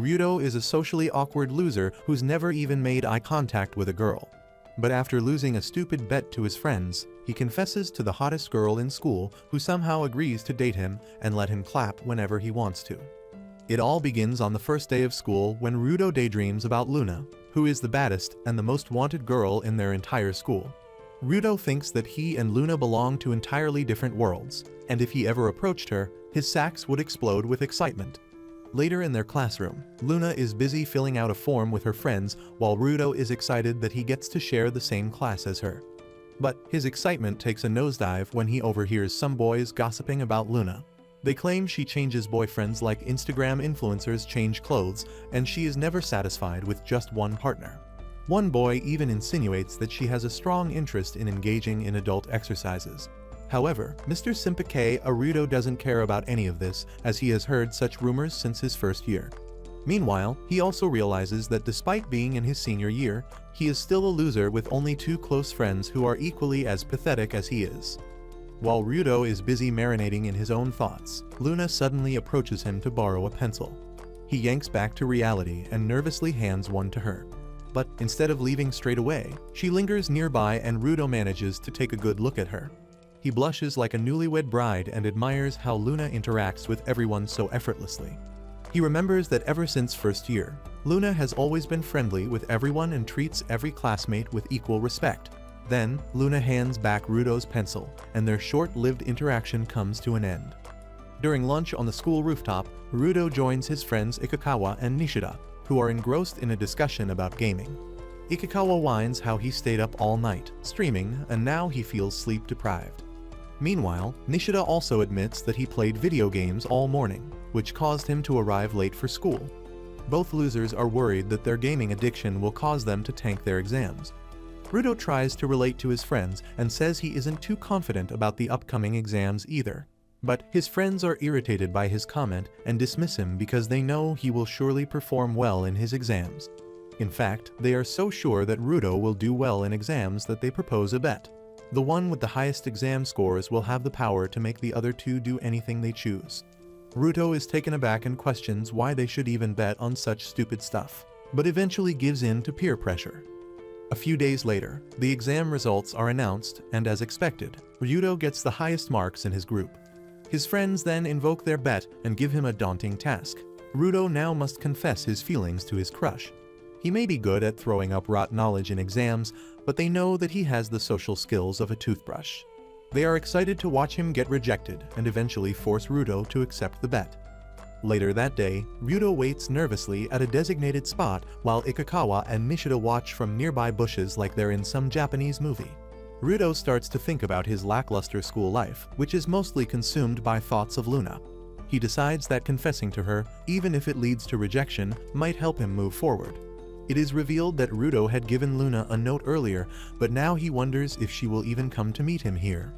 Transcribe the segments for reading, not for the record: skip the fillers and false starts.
Ryudo is a socially awkward loser who's never even made eye contact with a girl. But after losing a stupid bet to his friends, he confesses to the hottest girl in school who somehow agrees to date him and let him clap whenever he wants to. It all begins on the first day of school when Ryudo daydreams about Luna, who is the baddest and the most wanted girl in their entire school. Ryudo thinks that he and Luna belong to entirely different worlds, and if he ever approached her, his sacs would explode with excitement. Later in their classroom, Luna is busy filling out a form with her friends while Ryudo is excited that he gets to share the same class as her. But his excitement takes a nosedive when he overhears some boys gossiping about Luna. They claim she changes boyfriends like Instagram influencers change clothes, and she is never satisfied with just one partner. One boy even insinuates that she has a strong interest in engaging in adult exercises. However, Mr. Simpake Ryudo doesn't care about any of this, as he has heard such rumors since his first year. Meanwhile, he also realizes that despite being in his senior year, he is still a loser with only 2 close friends who are equally as pathetic as he is. While Ryudo is busy marinating in his own thoughts, Luna suddenly approaches him to borrow a pencil. He yanks back to reality and nervously hands one to her. But instead of leaving straight away, she lingers nearby and Ryudo manages to take a good look at her. He blushes like a newlywed bride and admires how Luna interacts with everyone so effortlessly. He remembers that ever since first year, Luna has always been friendly with everyone and treats every classmate with equal respect. Then, Luna hands back Ryudo's pencil, and their short-lived interaction comes to an end. During lunch on the school rooftop, Ryudo joins his friends Ikikawa and Nishida, who are engrossed in a discussion about gaming. Ikikawa whines how he stayed up all night, streaming, and now he feels sleep-deprived. Meanwhile, Nishida also admits that he played video games all morning, which caused him to arrive late for school. Both losers are worried that their gaming addiction will cause them to tank their exams. Ryudo tries to relate to his friends and says he isn't too confident about the upcoming exams either. But his friends are irritated by his comment and dismiss him because they know he will surely perform well in his exams. In fact, they are so sure that Ryudo will do well in exams that they propose a bet. The one with the highest exam scores will have the power to make the other 2 do anything they choose. Ryudo is taken aback and questions why they should even bet on such stupid stuff, but eventually gives in to peer pressure. A few days later, the exam results are announced, and as expected, Ryudo gets the highest marks in his group. His friends then invoke their bet and give him a daunting task. Ryudo now must confess his feelings to his crush. He may be good at throwing up rote knowledge in exams, but they know that he has the social skills of a toothbrush. They are excited to watch him get rejected and eventually force Ryudo to accept the bet. Later that day, Ryudo waits nervously at a designated spot while Ikikawa and Nishida watch from nearby bushes like they're in some Japanese movie. Ryudo starts to think about his lackluster school life, which is mostly consumed by thoughts of Luna. He decides that confessing to her, even if it leads to rejection, might help him move forward. It is revealed that Ryudo had given Luna a note earlier, but now he wonders if she will even come to meet him here.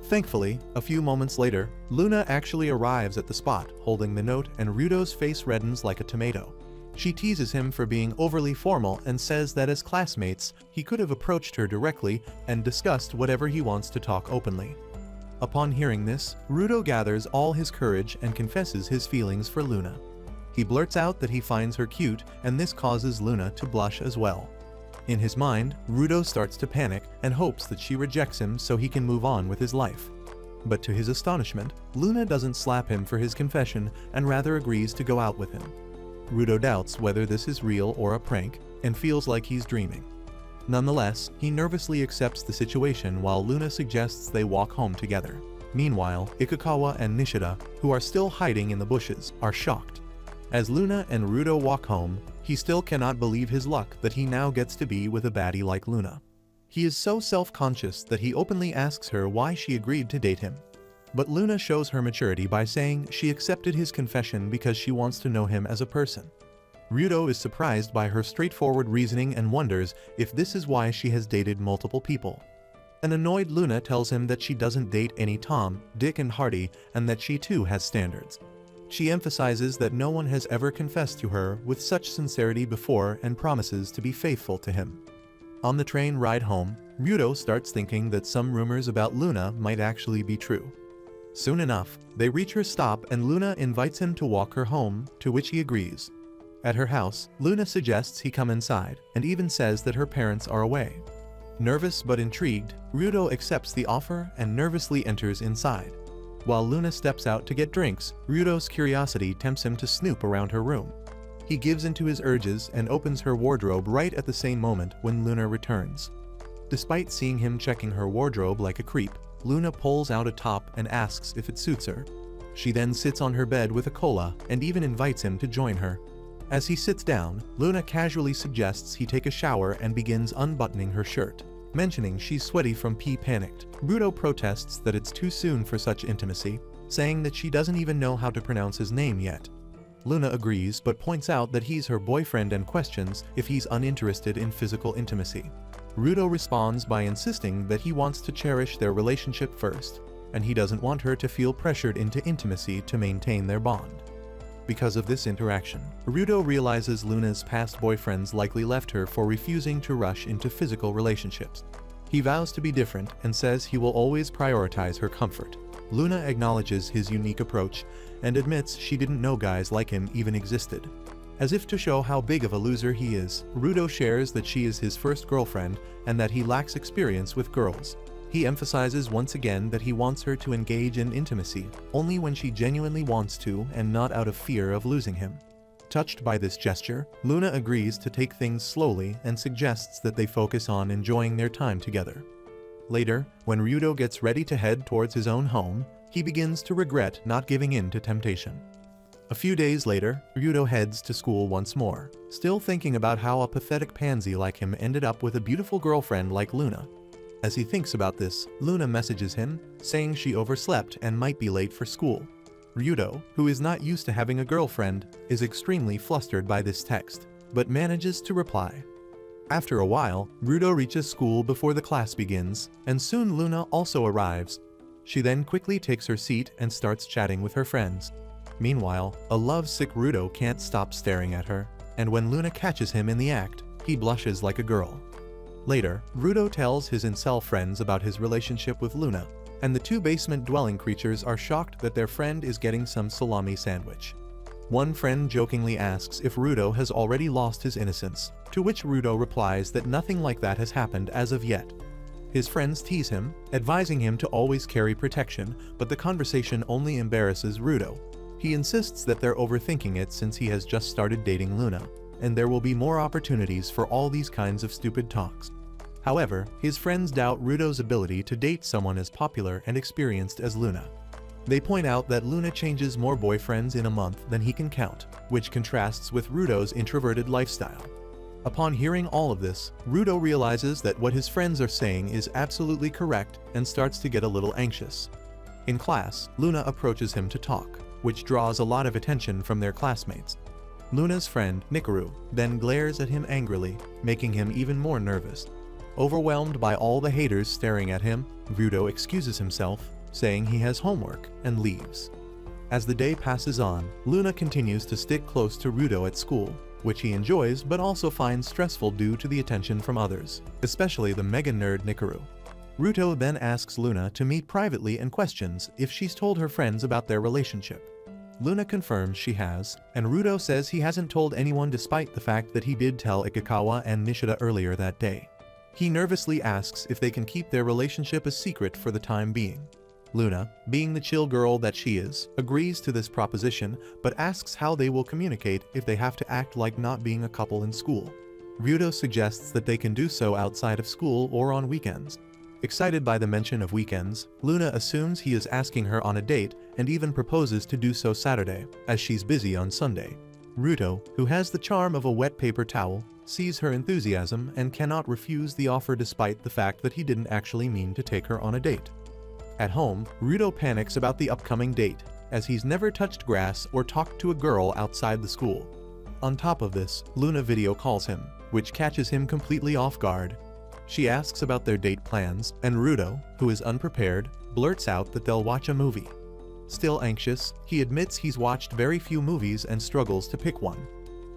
Thankfully, a few moments later, Luna actually arrives at the spot, holding the note, and Ryudo's face reddens like a tomato. She teases him for being overly formal and says that as classmates, he could have approached her directly and discussed whatever he wants to talk openly. Upon hearing this, Ryudo gathers all his courage and confesses his feelings for Luna. He blurts out that he finds her cute, and this causes Luna to blush as well. In his mind, Ryudo starts to panic and hopes that she rejects him so he can move on with his life. But to his astonishment, Luna doesn't slap him for his confession and rather agrees to go out with him. Ryudo doubts whether this is real or a prank and feels like he's dreaming. Nonetheless, he nervously accepts the situation while Luna suggests they walk home together. Meanwhile, Ikikawa and Nishida, who are still hiding in the bushes, are shocked. As Luna and Ryudo walk home, he still cannot believe his luck that he now gets to be with a baddie like Luna. He is so self-conscious that he openly asks her why she agreed to date him. But Luna shows her maturity by saying she accepted his confession because she wants to know him as a person. Ryudo is surprised by her straightforward reasoning and wonders if this is why she has dated multiple people. An annoyed Luna tells him that she doesn't date any Tom, Dick and Hardy, and that she too has standards. She emphasizes that no one has ever confessed to her with such sincerity before and promises to be faithful to him. On the train ride home, Ryudo starts thinking that some rumors about Luna might actually be true. Soon enough, they reach her stop and Luna invites him to walk her home, to which he agrees. At her house, Luna suggests he come inside, and even says that her parents are away. Nervous but intrigued, Rudo accepts the offer and nervously enters inside. While Luna steps out to get drinks, Rudo's curiosity tempts him to snoop around her room. He gives into his urges and opens her wardrobe right at the same moment when Luna returns. Despite seeing him checking her wardrobe like a creep, Luna pulls out a top and asks if it suits her. She then sits on her bed with a cola and even invites him to join her. As he sits down, Luna casually suggests he take a shower and begins unbuttoning her shirt, mentioning she's sweaty from pee panicked. Rudo protests that it's too soon for such intimacy, saying that she doesn't even know how to pronounce his name yet. Luna agrees but points out that he's her boyfriend and questions if he's uninterested in physical intimacy. Rudo responds by insisting that he wants to cherish their relationship first, and he doesn't want her to feel pressured into intimacy to maintain their bond. Because of this interaction, Rudo realizes Luna's past boyfriends likely left her for refusing to rush into physical relationships. He vows to be different and says he will always prioritize her comfort. Luna acknowledges his unique approach and admits she didn't know guys like him even existed. As if to show how big of a loser he is, Rudo shares that she is his first girlfriend and that he lacks experience with girls. He emphasizes once again that he wants her to engage in intimacy only when she genuinely wants to and not out of fear of losing him. Touched by this gesture, Luna agrees to take things slowly and suggests that they focus on enjoying their time together. Later, when Rudo gets ready to head towards his own home, he begins to regret not giving in to temptation. A few days later, Rudo heads to school once more, still thinking about how a pathetic pansy like him ended up with a beautiful girlfriend like Luna. As he thinks about this, Luna messages him, saying she overslept and might be late for school. Rudo, who is not used to having a girlfriend, is extremely flustered by this text, but manages to reply. After a while, Rudo reaches school before the class begins, and soon Luna also arrives. She then quickly takes her seat and starts chatting with her friends. Meanwhile, a lovesick Rudo can't stop staring at her, and when Luna catches him in the act, he blushes like a girl. Later, Rudo tells his incel friends about his relationship with Luna, and the two basement-dwelling creatures are shocked that their friend is getting some salami sandwich. One friend jokingly asks if Rudo has already lost his innocence, to which Rudo replies that nothing like that has happened as of yet. His friends tease him, advising him to always carry protection, but the conversation only embarrasses Rudo. He insists that they're overthinking it since he has just started dating Luna, and there will be more opportunities for all these kinds of stupid talks. However, his friends doubt Rudo's ability to date someone as popular and experienced as Luna. They point out that Luna changes more boyfriends in a month than he can count, which contrasts with Rudo's introverted lifestyle. Upon hearing all of this, Rudo realizes that what his friends are saying is absolutely correct and starts to get a little anxious. In class, Luna approaches him to talk, which draws a lot of attention from their classmates. Luna's friend, Nikaru, then glares at him angrily, making him even more nervous. Overwhelmed by all the haters staring at him, Rudo excuses himself, saying he has homework, and leaves. As the day passes on, Luna continues to stick close to Rudo at school, which he enjoys but also finds stressful due to the attention from others, especially the mega nerd Nikaru. Rudo then asks Luna to meet privately and questions if she's told her friends about their relationship. Luna confirms she has, and Rudo says he hasn't told anyone despite the fact that he did tell Ikikawa and Nishida earlier that day. He nervously asks if they can keep their relationship a secret for the time being. Luna, being the chill girl that she is, agrees to this proposition but asks how they will communicate if they have to act like not being a couple in school. Rudo suggests that they can do so outside of school or on weekends. Excited by the mention of weekends, Luna assumes he is asking her on a date and even proposes to do so Saturday, as she's busy on Sunday. Rudo, who has the charm of a wet paper towel, sees her enthusiasm and cannot refuse the offer despite the fact that he didn't actually mean to take her on a date. At home, Rudo panics about the upcoming date, as he's never touched grass or talked to a girl outside the school. On top of this, Luna video calls him, which catches him completely off guard. She asks about their date plans, and Rudo, who is unprepared, blurts out that they'll watch a movie. Still anxious, he admits he's watched very few movies and struggles to pick one.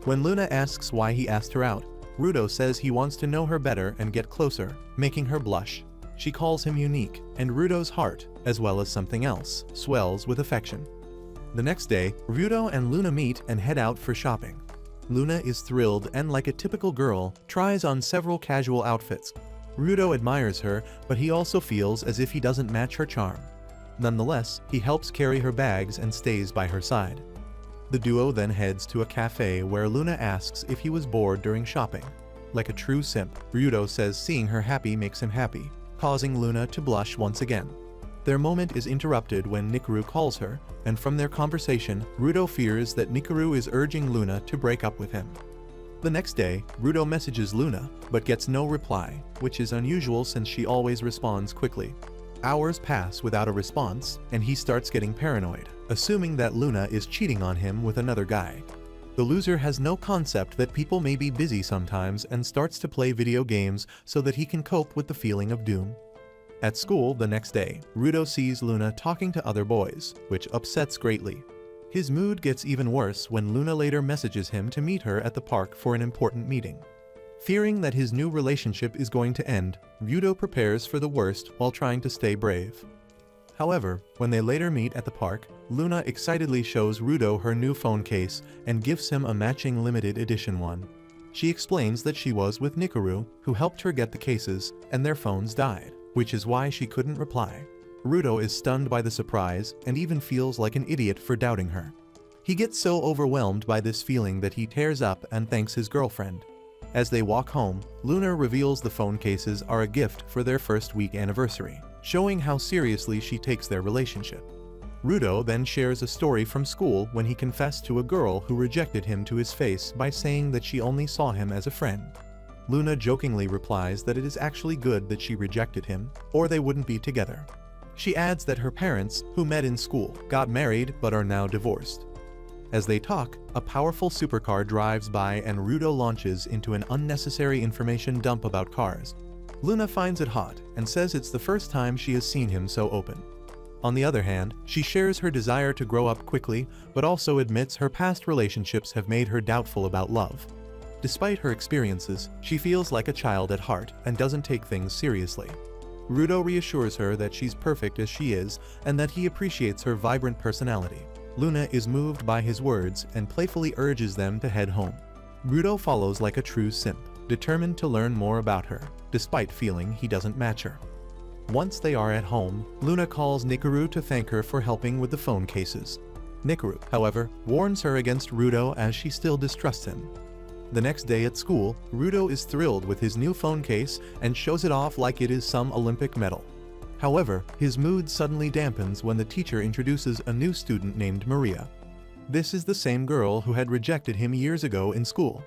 When Luna asks why he asked her out, Rudo says he wants to know her better and get closer, making her blush. She calls him unique, and Rudo's heart, as well as something else, swells with affection. The next day, Rudo and Luna meet and head out for shopping. Luna is thrilled and, like a typical girl, tries on several casual outfits. Rudo admires her, but he also feels as if he doesn't match her charm. Nonetheless, he helps carry her bags and stays by her side. The duo then heads to a cafe where Luna asks if he was bored during shopping. Like a true simp, Rudo says seeing her happy makes him happy, causing Luna to blush once again. Their moment is interrupted when Nikaru calls her, and from their conversation, Rudo fears that Nikaru is urging Luna to break up with him. The next day, Rudo messages Luna, but gets no reply, which is unusual since she always responds quickly. Hours pass without a response, and he starts getting paranoid, assuming that Luna is cheating on him with another guy. The loser has no concept that people may be busy sometimes and starts to play video games so that he can cope with the feeling of doom. At school the next day, Rudo sees Luna talking to other boys, which upsets greatly. His mood gets even worse when Luna later messages him to meet her at the park for an important meeting. Fearing that his new relationship is going to end, Rudo prepares for the worst while trying to stay brave. However, when they later meet at the park, Luna excitedly shows Rudo her new phone case and gives him a matching limited edition one. She explains that she was with Nikaru, who helped her get the cases, and their phones died, which is why she couldn't reply. Rudo is stunned by the surprise and even feels like an idiot for doubting her. He gets so overwhelmed by this feeling that he tears up and thanks his girlfriend. As they walk home, Luna reveals the phone cases are a gift for their first-week anniversary, showing how seriously she takes their relationship. Rudo then shares a story from school when he confessed to a girl who rejected him to his face by saying that she only saw him as a friend. Luna jokingly replies that it is actually good that she rejected him, or they wouldn't be together. She adds that her parents, who met in school, got married but are now divorced. As they talk, a powerful supercar drives by and Rudo launches into an unnecessary information dump about cars. Luna finds it hot and says it's the first time she has seen him so open. On the other hand, she shares her desire to grow up quickly, but also admits her past relationships have made her doubtful about love. Despite her experiences, she feels like a child at heart and doesn't take things seriously. Rudo reassures her that she's perfect as she is and that he appreciates her vibrant personality. Luna is moved by his words and playfully urges them to head home. Rudo follows like a true simp, determined to learn more about her, despite feeling he doesn't match her. Once they are at home, Luna calls Nikaru to thank her for helping with the phone cases. Nikaru, however, warns her against Rudo as she still distrusts him. The next day at school, Rudo is thrilled with his new phone case and shows it off like it is some Olympic medal. However, his mood suddenly dampens when the teacher introduces a new student named Maria. This is the same girl who had rejected him years ago in school.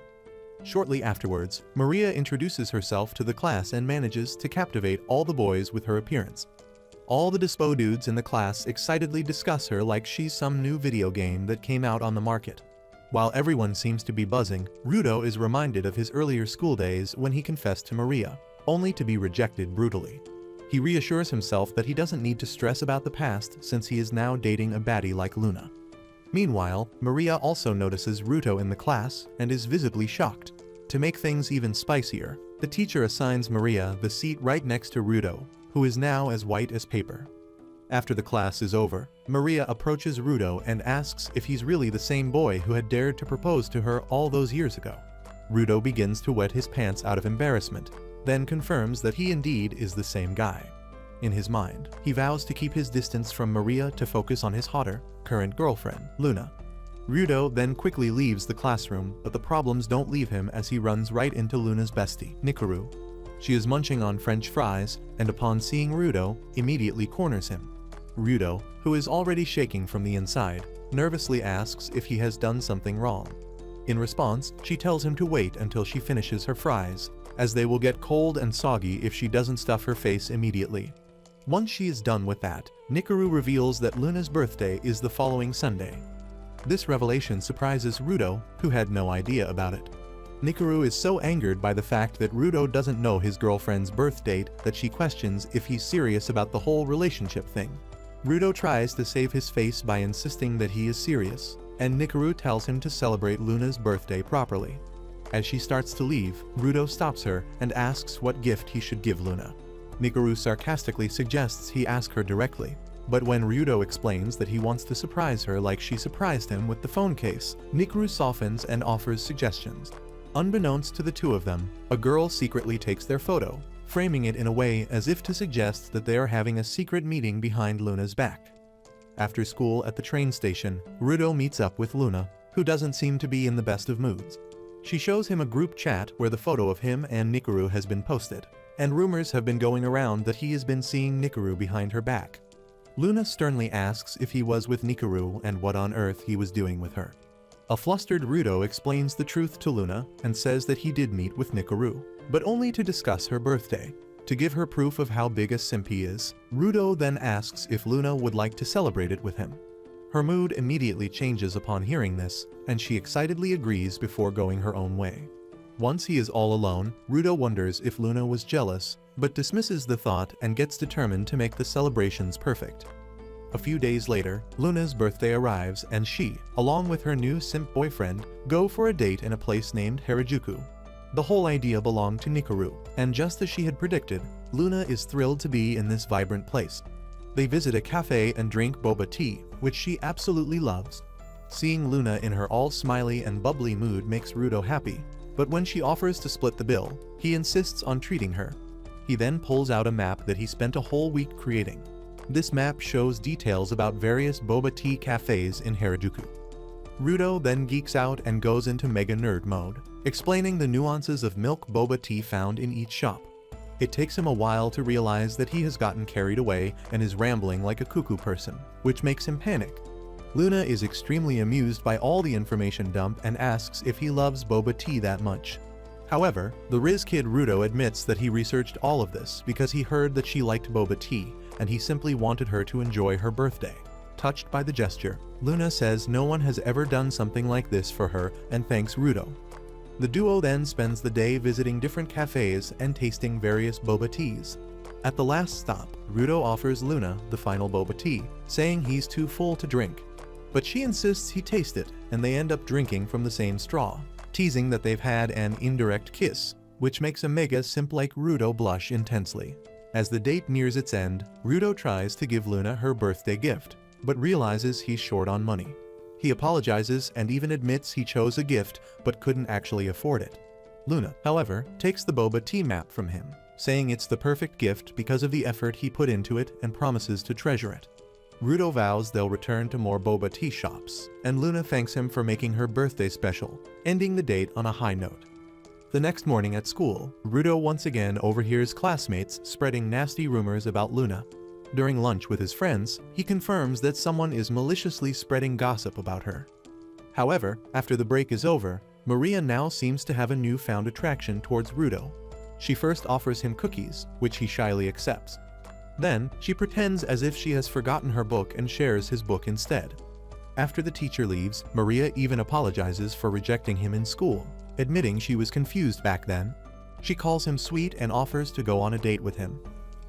Shortly afterwards, Maria introduces herself to the class and manages to captivate all the boys with her appearance. All the dispo dudes in the class excitedly discuss her like she's some new video game that came out on the market. While everyone seems to be buzzing, Rudo is reminded of his earlier school days when he confessed to Maria, only to be rejected brutally. He reassures himself that he doesn't need to stress about the past since he is now dating a baddie like Luna. Meanwhile, Maria also notices Rudo in the class and is visibly shocked. To make things even spicier, the teacher assigns Maria the seat right next to Rudo, who is now as white as paper. After the class is over, Maria approaches Rudo and asks if he's really the same boy who had dared to propose to her all those years ago. Rudo begins to wet his pants out of embarrassment, then confirms that he indeed is the same guy. In his mind, he vows to keep his distance from Maria to focus on his hotter, current girlfriend, Luna. Rudo then quickly leaves the classroom, but the problems don't leave him as he runs right into Luna's bestie, Nikaru. She is munching on French fries, and upon seeing Rudo, immediately corners him. Rudo, who is already shaking from the inside, nervously asks if he has done something wrong. In response, she tells him to wait until she finishes her fries, as they will get cold and soggy if she doesn't stuff her face immediately. Once she is done with that, Nikaru reveals that Luna's birthday is the following Sunday. This revelation surprises Rudo, who had no idea about it. Nikaru is so angered by the fact that Rudo doesn't know his girlfriend's birth date that she questions if he's serious about the whole relationship thing. Rudo tries to save his face by insisting that he is serious, and Nikaru tells him to celebrate Luna's birthday properly. As she starts to leave, Rudo stops her and asks what gift he should give Luna. Nikaru sarcastically suggests he ask her directly. But when Ryudo explains that he wants to surprise her like she surprised him with the phone case, Nikaru softens and offers suggestions. Unbeknownst to the two of them, a girl secretly takes their photo, framing it in a way as if to suggest that they are having a secret meeting behind Luna's back. After school at the train station, Ryudo meets up with Luna, who doesn't seem to be in the best of moods. She shows him a group chat where the photo of him and Nikaru has been posted, and rumors have been going around that he has been seeing Nikaru behind her back. Luna sternly asks if he was with Nikaru and what on earth he was doing with her. A flustered Ryudo explains the truth to Luna and says that he did meet with Nikaru, but only to discuss her birthday. To give her proof of how big a simp he is, Ryudo then asks if Luna would like to celebrate it with him. Her mood immediately changes upon hearing this, and she excitedly agrees before going her own way. Once he is all alone, Ryudo wonders if Luna was jealous, but dismisses the thought and gets determined to make the celebrations perfect. A few days later, Luna's birthday arrives and she, along with her new simp boyfriend, go for a date in a place named Harajuku. The whole idea belonged to Nikaru, and just as she had predicted, Luna is thrilled to be in this vibrant place. They visit a cafe and drink boba tea, which she absolutely loves. Seeing Luna in her all smiley and bubbly mood makes Ryudo happy, but when she offers to split the bill, he insists on treating her. He then pulls out a map that he spent a whole week creating. This map shows details about various boba tea cafes in Harajuku. Ryudo then geeks out and goes into mega nerd mode, explaining the nuances of milk boba tea found in each shop. It takes him a while to realize that he has gotten carried away and is rambling like a cuckoo person, which makes him panic. Luna is extremely amused by all the information dump and asks if he loves boba tea that much. However, the Riz kid Ryudo admits that he researched all of this because he heard that she liked boba tea, and he simply wanted her to enjoy her birthday. Touched by the gesture, Luna says no one has ever done something like this for her and thanks Ryudo. The duo then spends the day visiting different cafes and tasting various boba teas. At the last stop, Ryudo offers Luna the final boba tea, saying he's too full to drink. But she insists he taste it, and they end up drinking from the same straw, teasing that they've had an indirect kiss, which makes a mega simp like Ryudo blush intensely. As the date nears its end, Ryudo tries to give Luna her birthday gift, but realizes he's short on money. He apologizes and even admits he chose a gift but couldn't actually afford it. Luna, however, takes the boba tea map from him, saying it's the perfect gift because of the effort he put into it and promises to treasure it. Ryudo vows they'll return to more boba tea shops, and Luna thanks him for making her birthday special, ending the date on a high note. The next morning at school, Ryudo once again overhears classmates spreading nasty rumors about Luna. During lunch with his friends, he confirms that someone is maliciously spreading gossip about her. However, after the break is over, Maria now seems to have a newfound attraction towards Ryudo. She first offers him cookies, which he shyly accepts. Then, she pretends as if she has forgotten her book and shares his book instead. After the teacher leaves, Maria even apologizes for rejecting him in school, admitting she was confused back then. She calls him sweet and offers to go on a date with him.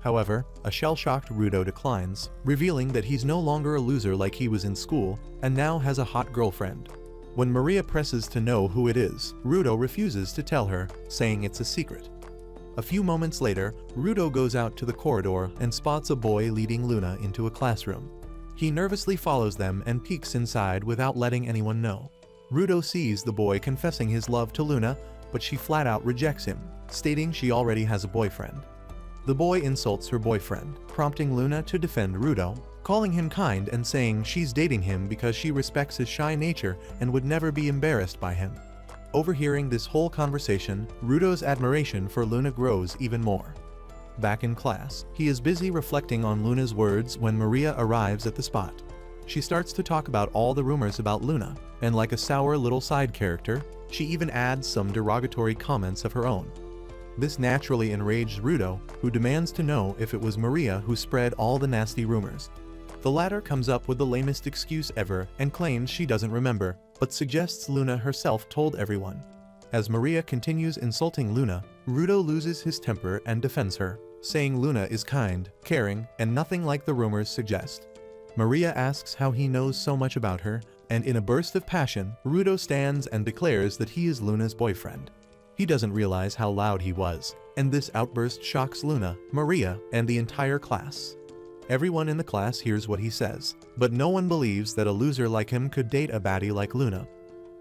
However, a shell-shocked Ryudo declines, revealing that he's no longer a loser like he was in school, and now has a hot girlfriend. When Maria presses to know who it is, Ryudo refuses to tell her, saying it's a secret. A few moments later, Ryudo goes out to the corridor and spots a boy leading Luna into a classroom. He nervously follows them and peeks inside without letting anyone know. Ryudo sees the boy confessing his love to Luna, but she flat out rejects him, stating she already has a boyfriend. The boy insults her boyfriend, prompting Luna to defend Ryudo, calling him kind and saying she's dating him because she respects his shy nature and would never be embarrassed by him. Overhearing this whole conversation, Ryudo's admiration for Luna grows even more. Back in class, he is busy reflecting on Luna's words when Maria arrives at the spot. She starts to talk about all the rumors about Luna, and like a sour little side character, she even adds some derogatory comments of her own. This naturally enraged Ryudo, who demands to know if it was Maria who spread all the nasty rumors. The latter comes up with the lamest excuse ever and claims she doesn't remember, but suggests Luna herself told everyone. As Maria continues insulting Luna, Ryudo loses his temper and defends her, saying Luna is kind, caring, and nothing like the rumors suggest. Maria asks how he knows so much about her, and in a burst of passion, Ryudo stands and declares that he is Luna's boyfriend. He doesn't realize how loud he was, and this outburst shocks Luna, Maria, and the entire class. Everyone in the class hears what he says, but no one believes that a loser like him could date a baddie like Luna.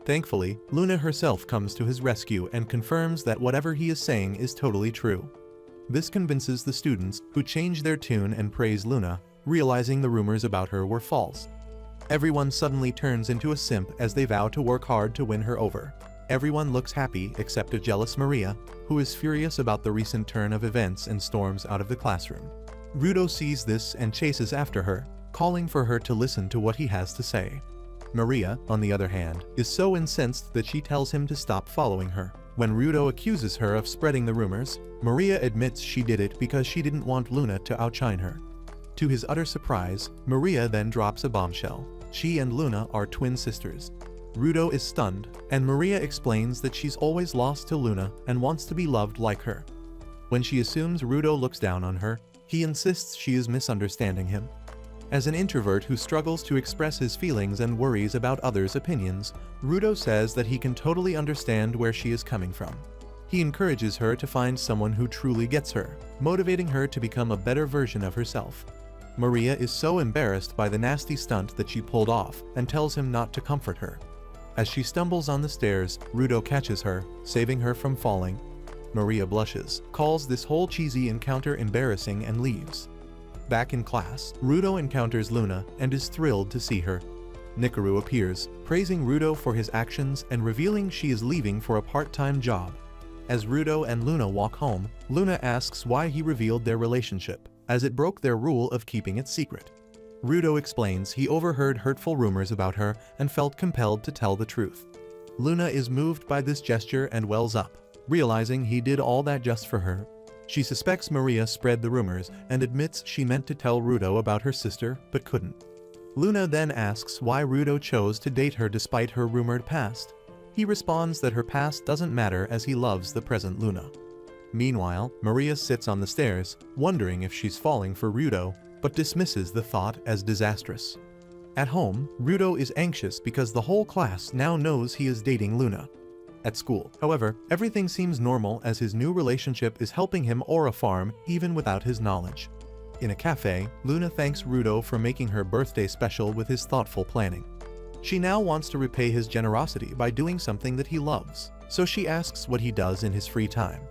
Thankfully, Luna herself comes to his rescue and confirms that whatever he is saying is totally true. This convinces the students, who change their tune and praise Luna, realizing the rumors about her were false. Everyone suddenly turns into a simp as they vow to work hard to win her over. Everyone looks happy except a jealous Maria, who is furious about the recent turn of events and storms out of the classroom. Rudo sees this and chases after her, calling for her to listen to what he has to say. Maria, on the other hand, is so incensed that she tells him to stop following her. When Rudo accuses her of spreading the rumors, Maria admits she did it because she didn't want Luna to outshine her. To his utter surprise, Maria then drops a bombshell. She and Luna are twin sisters. Rudo is stunned, and Maria explains that she's always lost to Luna and wants to be loved like her. When she assumes Rudo looks down on her, he insists she is misunderstanding him. As an introvert who struggles to express his feelings and worries about others' opinions, Rudo says that he can totally understand where she is coming from. He encourages her to find someone who truly gets her, motivating her to become a better version of herself. Maria is so embarrassed by the nasty stunt that she pulled off and tells him not to comfort her. As she stumbles on the stairs, Rudo catches her, saving her from falling. Maria blushes, calls this whole cheesy encounter embarrassing and leaves. Back in class, Rudo encounters Luna and is thrilled to see her. Nikaru appears, praising Rudo for his actions and revealing she is leaving for a part-time job. As Rudo and Luna walk home, Luna asks why he revealed their relationship, as it broke their rule of keeping it secret. Rudo explains he overheard hurtful rumors about her and felt compelled to tell the truth. Luna is moved by this gesture and wells up, realizing he did all that just for her. She suspects Maria spread the rumors and admits she meant to tell Rudo about her sister but couldn't. Luna then asks why Rudo chose to date her despite her rumored past. He responds that her past doesn't matter as he loves the present Luna. Meanwhile, Maria sits on the stairs, wondering if she's falling for Rudo, but dismisses the thought as disastrous. At home, Rudo is anxious because the whole class now knows he is dating Luna. At school, however, everything seems normal as his new relationship is helping him a farm even without his knowledge. In a cafe, Luna thanks Rudo for making her birthday special with his thoughtful planning. She now wants to repay his generosity by doing something that he loves, so she asks what he does in his free time.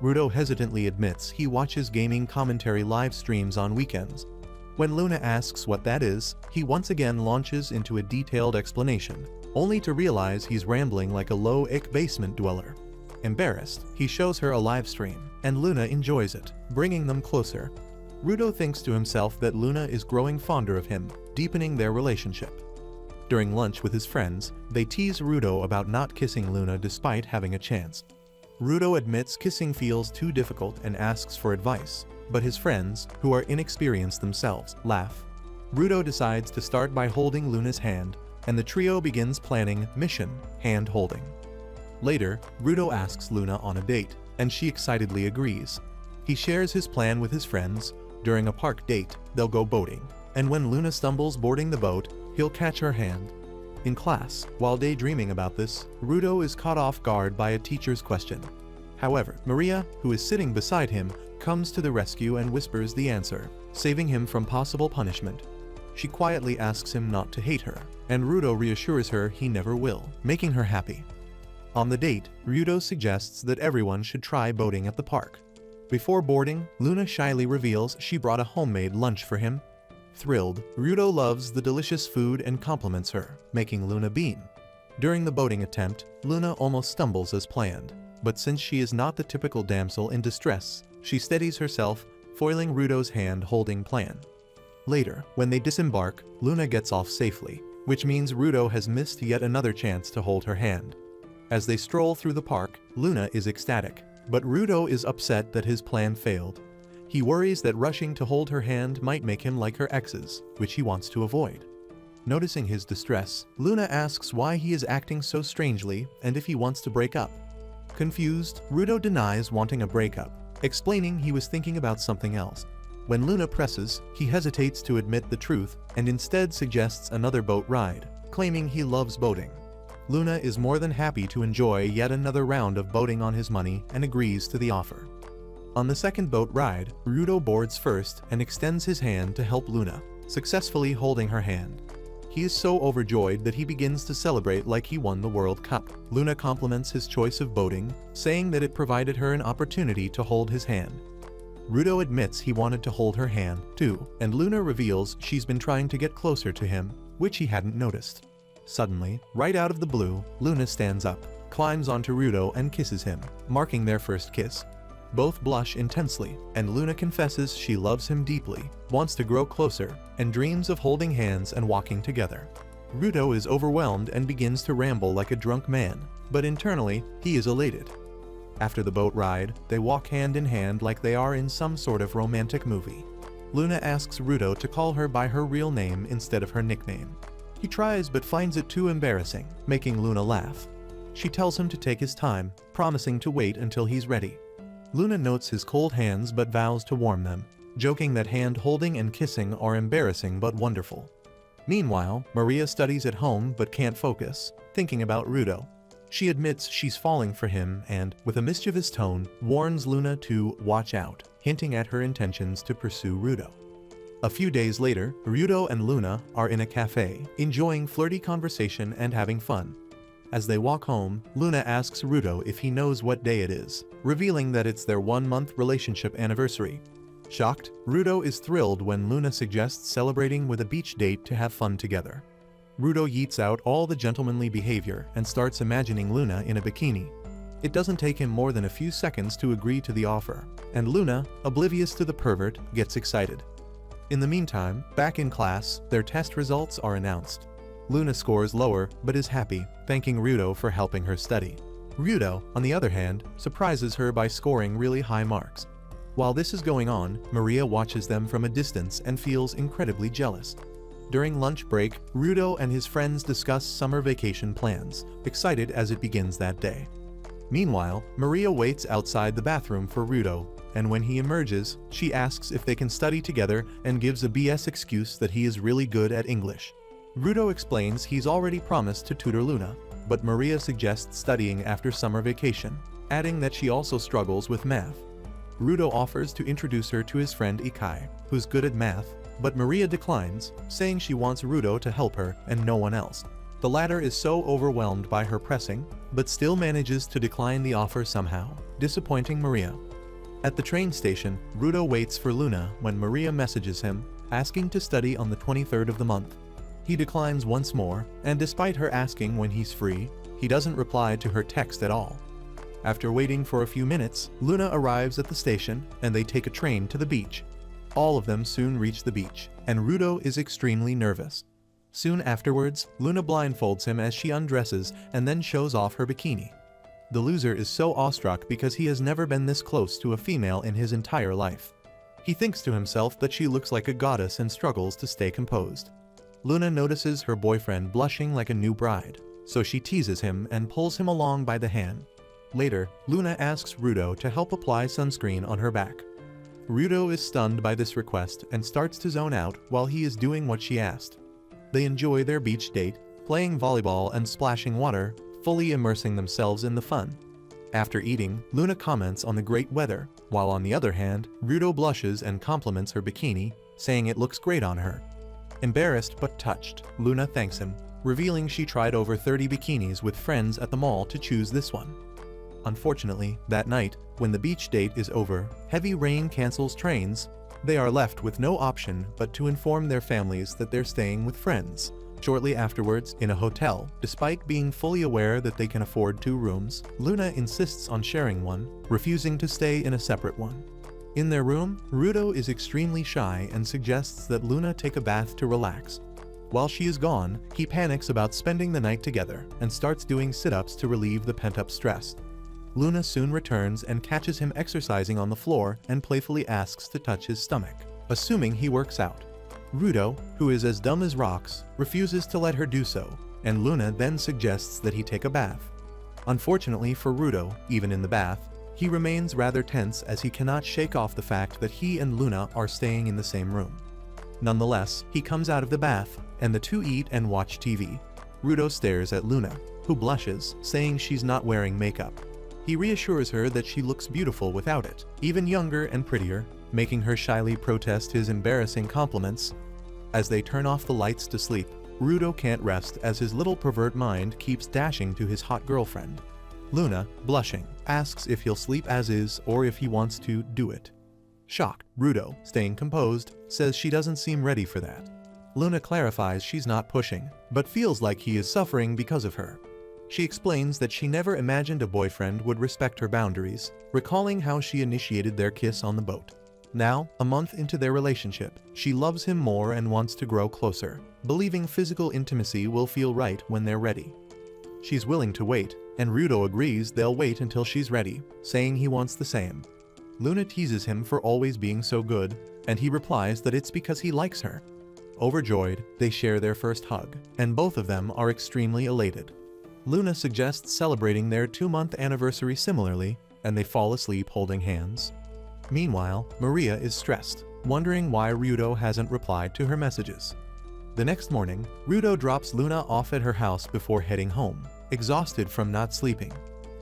Rudo hesitantly admits he watches gaming commentary live streams on weekends. When Luna asks what that is, he once again launches into a detailed explanation, only to realize he's rambling like a low-ick basement dweller. Embarrassed, he shows her a live stream, and Luna enjoys it, bringing them closer. Rudo thinks to himself that Luna is growing fonder of him, deepening their relationship. During lunch with his friends, they tease Rudo about not kissing Luna despite having a chance. Rudo admits kissing feels too difficult and asks for advice, but his friends, who are inexperienced themselves, laugh. Rudo decides to start by holding Luna's hand, and the trio begins planning mission hand-holding. Later, Rudo asks Luna on a date, and she excitedly agrees. He shares his plan with his friends. During a park date, they'll go boating, and when Luna stumbles boarding the boat, he'll catch her hand. In class, while daydreaming about this, Rudo is caught off guard by a teacher's question. However, Maria, who is sitting beside him, comes to the rescue and whispers the answer, saving him from possible punishment. She quietly asks him not to hate her, and Rudo reassures her he never will, making her happy. On the date, Rudo suggests that everyone should try boating at the park. Before boarding, Luna shyly reveals she brought a homemade lunch for him. Thrilled, Rudo loves the delicious food and compliments her, making Luna beam. During the boating attempt, Luna almost stumbles as planned, but since she is not the typical damsel in distress, she steadies herself, foiling Rudo's hand-holding plan. Later, when they disembark, Luna gets off safely, which means Rudo has missed yet another chance to hold her hand. As they stroll through the park, Luna is ecstatic, but Rudo is upset that his plan failed. He worries that rushing to hold her hand might make him like her exes, which he wants to avoid. Noticing his distress, Luna asks why he is acting so strangely and if he wants to break up. Confused, Rudo denies wanting a breakup, explaining he was thinking about something else. When Luna presses, he hesitates to admit the truth and instead suggests another boat ride, claiming he loves boating. Luna is more than happy to enjoy yet another round of boating on his money and agrees to the offer. On the second boat ride, Rudo boards first and extends his hand to help Luna, successfully holding her hand. He is so overjoyed that he begins to celebrate like he won the World Cup. Luna compliments his choice of boating, saying that it provided her an opportunity to hold his hand. Rudo admits he wanted to hold her hand, too, and Luna reveals she's been trying to get closer to him, which he hadn't noticed. Suddenly, right out of the blue, Luna stands up, climbs onto Rudo and kisses him, marking their first kiss. Both blush intensely, and Luna confesses she loves him deeply, wants to grow closer, and dreams of holding hands and walking together. Rudo is overwhelmed and begins to ramble like a drunk man, but internally, he is elated. After the boat ride, they walk hand in hand like they are in some sort of romantic movie. Luna asks Rudo to call her by her real name instead of her nickname. He tries but finds it too embarrassing, making Luna laugh. She tells him to take his time, promising to wait until he's ready. Luna notes his cold hands but vows to warm them, joking that hand-holding and kissing are embarrassing but wonderful. Meanwhile, Maria studies at home but can't focus, thinking about Rudo. She admits she's falling for him and, with a mischievous tone, warns Luna to watch out, hinting at her intentions to pursue Rudo. A few days later, Rudo and Luna are in a cafe, enjoying flirty conversation and having fun. As they walk home, Luna asks Rudo if he knows what day it is, revealing that it's their one-month relationship anniversary. Shocked, Rudo is thrilled when Luna suggests celebrating with a beach date to have fun together. Rudo yeets out all the gentlemanly behavior and starts imagining Luna in a bikini. It doesn't take him more than a few seconds to agree to the offer, and Luna, oblivious to the pervert, gets excited. In the meantime, back in class, their test results are announced. Luna scores lower but is happy, thanking Rudo for helping her study. Rudo, on the other hand, surprises her by scoring really high marks. While this is going on, Maria watches them from a distance and feels incredibly jealous. During lunch break, Rudo and his friends discuss summer vacation plans, excited as it begins that day. Meanwhile, Maria waits outside the bathroom for Rudo, and when he emerges, she asks if they can study together and gives a BS excuse that he is really good at English. Rudo explains he's already promised to tutor Luna, but Maria suggests studying after summer vacation, adding that she also struggles with math. Rudo offers to introduce her to his friend Ikai, who's good at math, but Maria declines, saying she wants Rudo to help her and no one else. The latter is so overwhelmed by her pressing, but still manages to decline the offer somehow, disappointing Maria. At the train station, Rudo waits for Luna when Maria messages him, asking to study on the 23rd of the month. He declines once more, and despite her asking when he's free, he doesn't reply to her text at all. After waiting for a few minutes, Luna arrives at the station, and they take a train to the beach. All of them soon reach the beach, and Rudo is extremely nervous. Soon afterwards, Luna blindfolds him as she undresses and then shows off her bikini. The loser is so awestruck because he has never been this close to a female in his entire life. He thinks to himself that she looks like a goddess and struggles to stay composed. Luna notices her boyfriend blushing like a new bride, so she teases him and pulls him along by the hand. Later, Luna asks Rudo to help apply sunscreen on her back. Rudo is stunned by this request and starts to zone out while he is doing what she asked. They enjoy their beach date, playing volleyball and splashing water, fully immersing themselves in the fun. After eating, Luna comments on the great weather, while on the other hand, Rudo blushes and compliments her bikini, saying it looks great on her. Embarrassed but touched, Luna thanks him, revealing she tried over 30 bikinis with friends at the mall to choose this one. Unfortunately, that night, when the beach date is over, heavy rain cancels trains. They are left with no option but to inform their families that they're staying with friends. Shortly afterwards, in a hotel, despite being fully aware that they can afford 2 rooms, Luna insists on sharing one, refusing to stay in a separate one. In their room, Rudo is extremely shy and suggests that Luna take a bath to relax. While she is gone, he panics about spending the night together and starts doing sit-ups to relieve the pent-up stress. Luna soon returns and catches him exercising on the floor and playfully asks to touch his stomach, assuming he works out. Rudo, who is as dumb as rocks, refuses to let her do so, and Luna then suggests that he take a bath. Unfortunately for Rudo, even in the bath, he remains rather tense as he cannot shake off the fact that he and Luna are staying in the same room. Nonetheless, he comes out of the bath, and the two eat and watch TV. Rudo stares at Luna, who blushes, saying she's not wearing makeup. He reassures her that she looks beautiful without it, even younger and prettier, making her shyly protest his embarrassing compliments. As they turn off the lights to sleep, Rudo can't rest as his little pervert mind keeps dashing to his hot girlfriend. Luna, blushing, asks if he'll sleep as is or if he wants to do it. Shocked, Rudo, staying composed, says she doesn't seem ready for that. Luna clarifies she's not pushing, but feels like he is suffering because of her. She explains that she never imagined a boyfriend would respect her boundaries, recalling how she initiated their kiss on the boat. Now, a month into their relationship, she loves him more and wants to grow closer, believing physical intimacy will feel right when they're ready. She's willing to wait, and Rudo agrees they'll wait until she's ready, saying he wants the same. Luna teases him for always being so good, and he replies that it's because he likes her. Overjoyed, they share their first hug, and both of them are extremely elated. Luna suggests celebrating their 2-month anniversary similarly, and they fall asleep holding hands. Meanwhile, Maria is stressed, wondering why Rudo hasn't replied to her messages. The next morning, Rudo drops Luna off at her house before heading home, exhausted from not sleeping.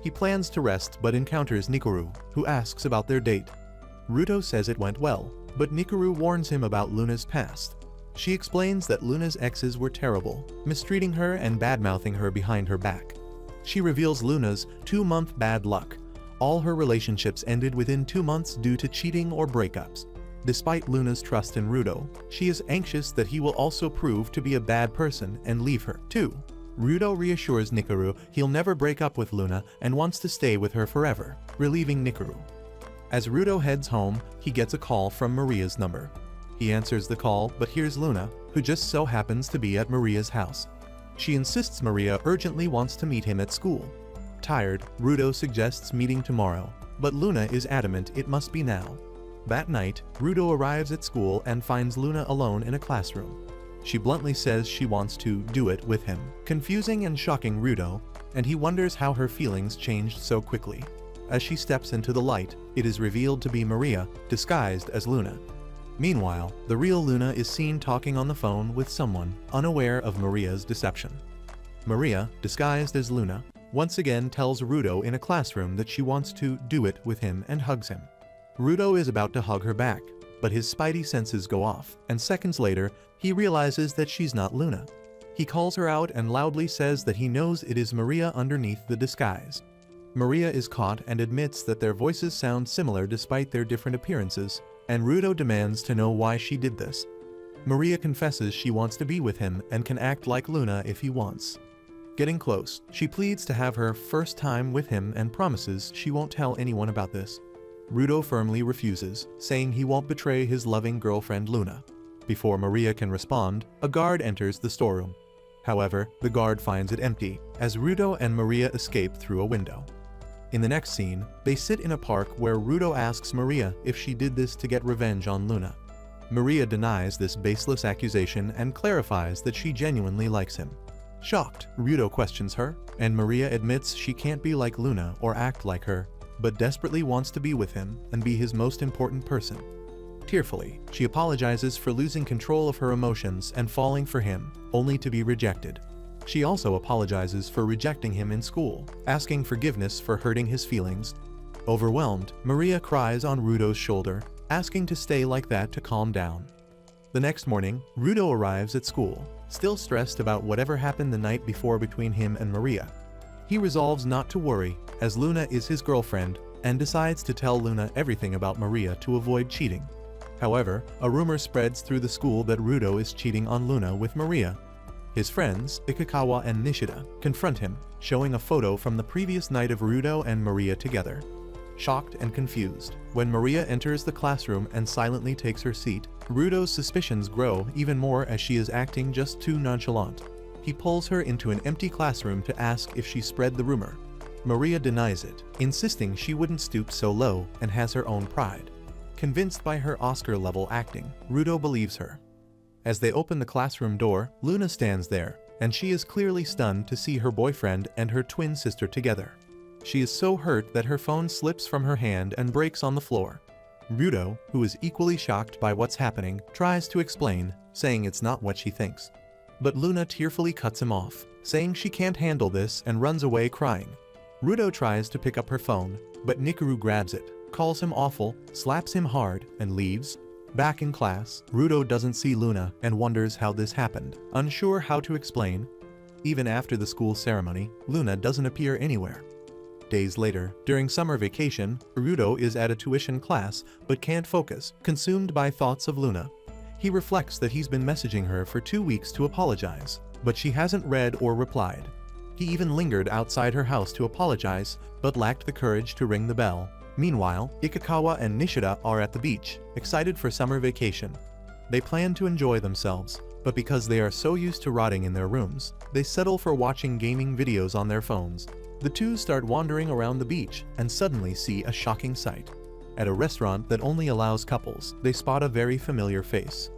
He plans to rest but encounters Nikaru, who asks about their date. Rudo says it went well, but Nikaru warns him about Luna's past. She explains that Luna's exes were terrible, mistreating her and badmouthing her behind her back. She reveals Luna's 2-month bad luck. All her relationships ended within 2 months due to cheating or breakups. Despite Luna's trust in Rudo, she is anxious that he will also prove to be a bad person and leave her, too. Rudo reassures Nikaru he'll never break up with Luna and wants to stay with her forever, relieving Nikaru. As Rudo heads home, he gets a call from Maria's number. He answers the call but hears Luna, who just so happens to be at Maria's house. She insists Maria urgently wants to meet him at school. Tired, Rudo suggests meeting tomorrow, but Luna is adamant it must be now. That night, Rudo arrives at school and finds Luna alone in a classroom. She bluntly says she wants to do it with him, confusing and shocking Rudo, and he wonders how her feelings changed so quickly. As she steps into the light, it is revealed to be Maria, disguised as Luna. Meanwhile, the real Luna is seen talking on the phone with someone, unaware of Maria's deception. Maria, disguised as Luna, once again tells Rudo in a classroom that she wants to do it with him and hugs him. Rudo is about to hug her back, but his spidey senses go off, and seconds later, he realizes that she's not Luna. He calls her out and loudly says that he knows it is Maria underneath the disguise. Maria is caught and admits that their voices sound similar despite their different appearances, and Rudo demands to know why she did this. Maria confesses she wants to be with him and can act like Luna if he wants. Getting close, she pleads to have her first time with him and promises she won't tell anyone about this. Rudo firmly refuses, saying he won't betray his loving girlfriend Luna. Before Maria can respond, a guard enters the storeroom. However, the guard finds it empty, as Rudo and Maria escape through a window. In the next scene, they sit in a park where Rudo asks Maria if she did this to get revenge on Luna. Maria denies this baseless accusation and clarifies that she genuinely likes him. Shocked, Rudo questions her, and Maria admits she can't be like Luna or act like her, but desperately wants to be with him and be his most important person. Tearfully, she apologizes for losing control of her emotions and falling for him, only to be rejected. She also apologizes for rejecting him in school, asking forgiveness for hurting his feelings. Overwhelmed, Maria cries on Rudo's shoulder, asking to stay like that to calm down. The next morning, Rudo arrives at school, still stressed about whatever happened the night before between him and Maria. He resolves not to worry, as Luna is his girlfriend, and decides to tell Luna everything about Maria to avoid cheating. However, a rumor spreads through the school that Rudo is cheating on Luna with Maria. His friends, Ikikawa and Nishida, confront him, showing a photo from the previous night of Rudo and Maria together. Shocked and confused, when Maria enters the classroom and silently takes her seat, Rudo's suspicions grow even more as she is acting just too nonchalant. He pulls her into an empty classroom to ask if she spread the rumor. Maria denies it, insisting she wouldn't stoop so low and has her own pride. Convinced by her Oscar-level acting, Rudo believes her. As they open the classroom door, Luna stands there, and she is clearly stunned to see her boyfriend and her twin sister together. She is so hurt that her phone slips from her hand and breaks on the floor. Rudo, who is equally shocked by what's happening, tries to explain, saying it's not what she thinks. But Luna tearfully cuts him off, saying she can't handle this and runs away crying. Rudo tries to pick up her phone, but Nikaru grabs it, calls him awful, slaps him hard, and leaves. Back in class, Rudo doesn't see Luna and wonders how this happened, unsure how to explain. Even after the school ceremony, Luna doesn't appear anywhere. Days later, during summer vacation, Rudo is at a tuition class but can't focus, consumed by thoughts of Luna. He reflects that he's been messaging her for 2 weeks to apologize, but she hasn't read or replied. He even lingered outside her house to apologize, but lacked the courage to ring the bell. Meanwhile, Ikikawa and Nishida are at the beach, excited for summer vacation. They plan to enjoy themselves, but because they are so used to rotting in their rooms, they settle for watching gaming videos on their phones. The two start wandering around the beach and suddenly see a shocking sight. At a restaurant that only allows couples, they spot a very familiar face.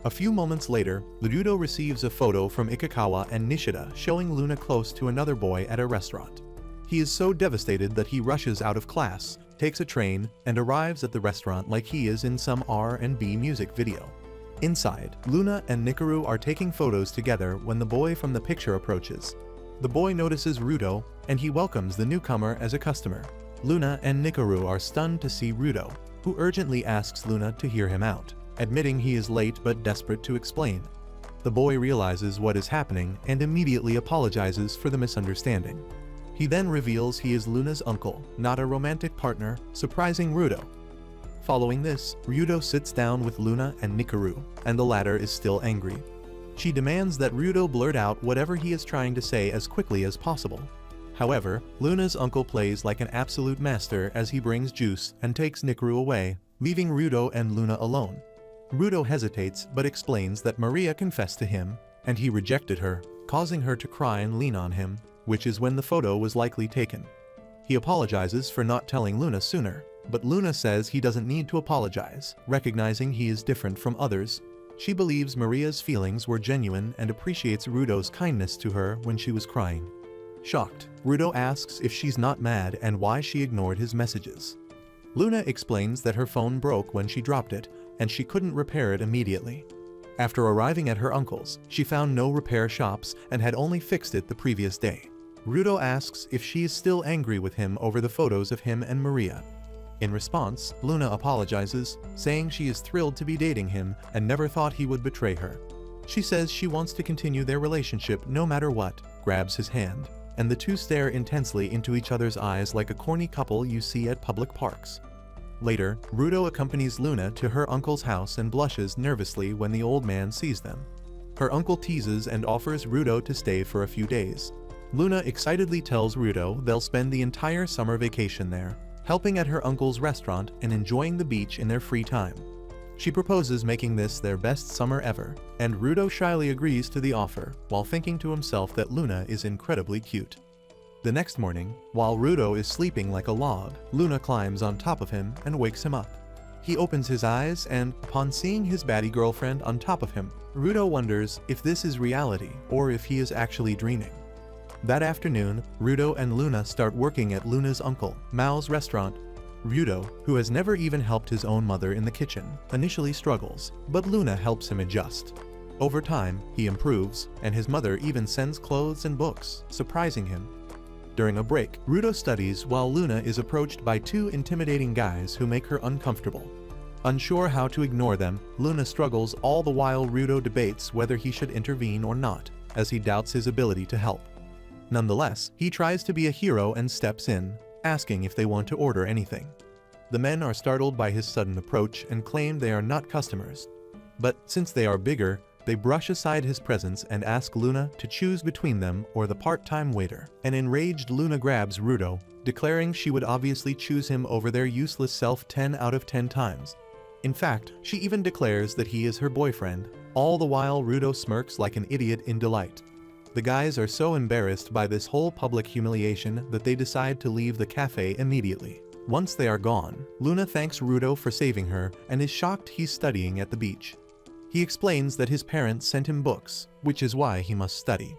A few moments later, Rudo receives a photo from Ikikawa and Nishida showing Luna close to another boy at a restaurant. He is so devastated that he rushes out of class, takes a train, and arrives at the restaurant like he is in some R&B music video. Inside, Luna and Nikaru are taking photos together when the boy from the picture approaches. The boy notices Rudo, and he welcomes the newcomer as a customer. Luna and Nikaru are stunned to see Rudo, who urgently asks Luna to hear him out, admitting he is late but desperate to explain. The boy realizes what is happening and immediately apologizes for the misunderstanding. He then reveals he is Luna's uncle, not a romantic partner, surprising Rudo. Following this, Rudo sits down with Luna and Nikaru, and the latter is still angry. She demands that Rudo blurt out whatever he is trying to say as quickly as possible. However, Luna's uncle plays like an absolute master as he brings juice and takes Nikaru away, leaving Rudo and Luna alone. Rudo hesitates but explains that Maria confessed to him, and he rejected her, causing her to cry and lean on him, which is when the photo was likely taken. He apologizes for not telling Luna sooner, but Luna says he doesn't need to apologize, recognizing he is different from others. She believes Maria's feelings were genuine and appreciates Rudo's kindness to her when she was crying. Shocked, Rudo asks if she's not mad and why she ignored his messages. Luna explains that her phone broke when she dropped it, and she couldn't repair it immediately. After arriving at her uncle's, she found no repair shops and had only fixed it the previous day. Rudo asks if she is still angry with him over the photos of him and Maria. In response, Luna apologizes, saying she is thrilled to be dating him and never thought he would betray her. She says she wants to continue their relationship no matter what, grabs his hand, and the two stare intensely into each other's eyes like a corny couple you see at public parks. Later, Rudo accompanies Luna to her uncle's house and blushes nervously when the old man sees them. Her uncle teases and offers Rudo to stay for a few days. Luna excitedly tells Rudo they'll spend the entire summer vacation there, helping at her uncle's restaurant and enjoying the beach in their free time. She proposes making this their best summer ever, and Rudo shyly agrees to the offer, while thinking to himself that Luna is incredibly cute. The next morning, while Rudo is sleeping like a log, Luna climbs on top of him and wakes him up. He opens his eyes and, upon seeing his baddie girlfriend on top of him, Rudo wonders if this is reality or if he is actually dreaming. That afternoon, Rudo and Luna start working at Luna's uncle, Mao's restaurant. Rudo, who has never even helped his own mother in the kitchen, initially struggles, but Luna helps him adjust. Over time, he improves, and his mother even sends clothes and books, surprising him. During a break, Rudo studies while Luna is approached by two intimidating guys who make her uncomfortable. Unsure how to ignore them, Luna struggles all the while Rudo debates whether he should intervene or not, as he doubts his ability to help. Nonetheless, he tries to be a hero and steps in, asking if they want to order anything. The men are startled by his sudden approach and claim they are not customers. But since they are bigger, they brush aside his presence and ask Luna to choose between them or the part-time waiter. An enraged Luna grabs Rudo, declaring she would obviously choose him over their useless self 10 out of 10 times. In fact, she even declares that he is her boyfriend, all the while Rudo smirks like an idiot in delight. The guys are so embarrassed by this whole public humiliation that they decide to leave the cafe immediately. Once they are gone, Luna thanks Rudo for saving her and is shocked he's studying at the beach. He explains that his parents sent him books, which is why he must study.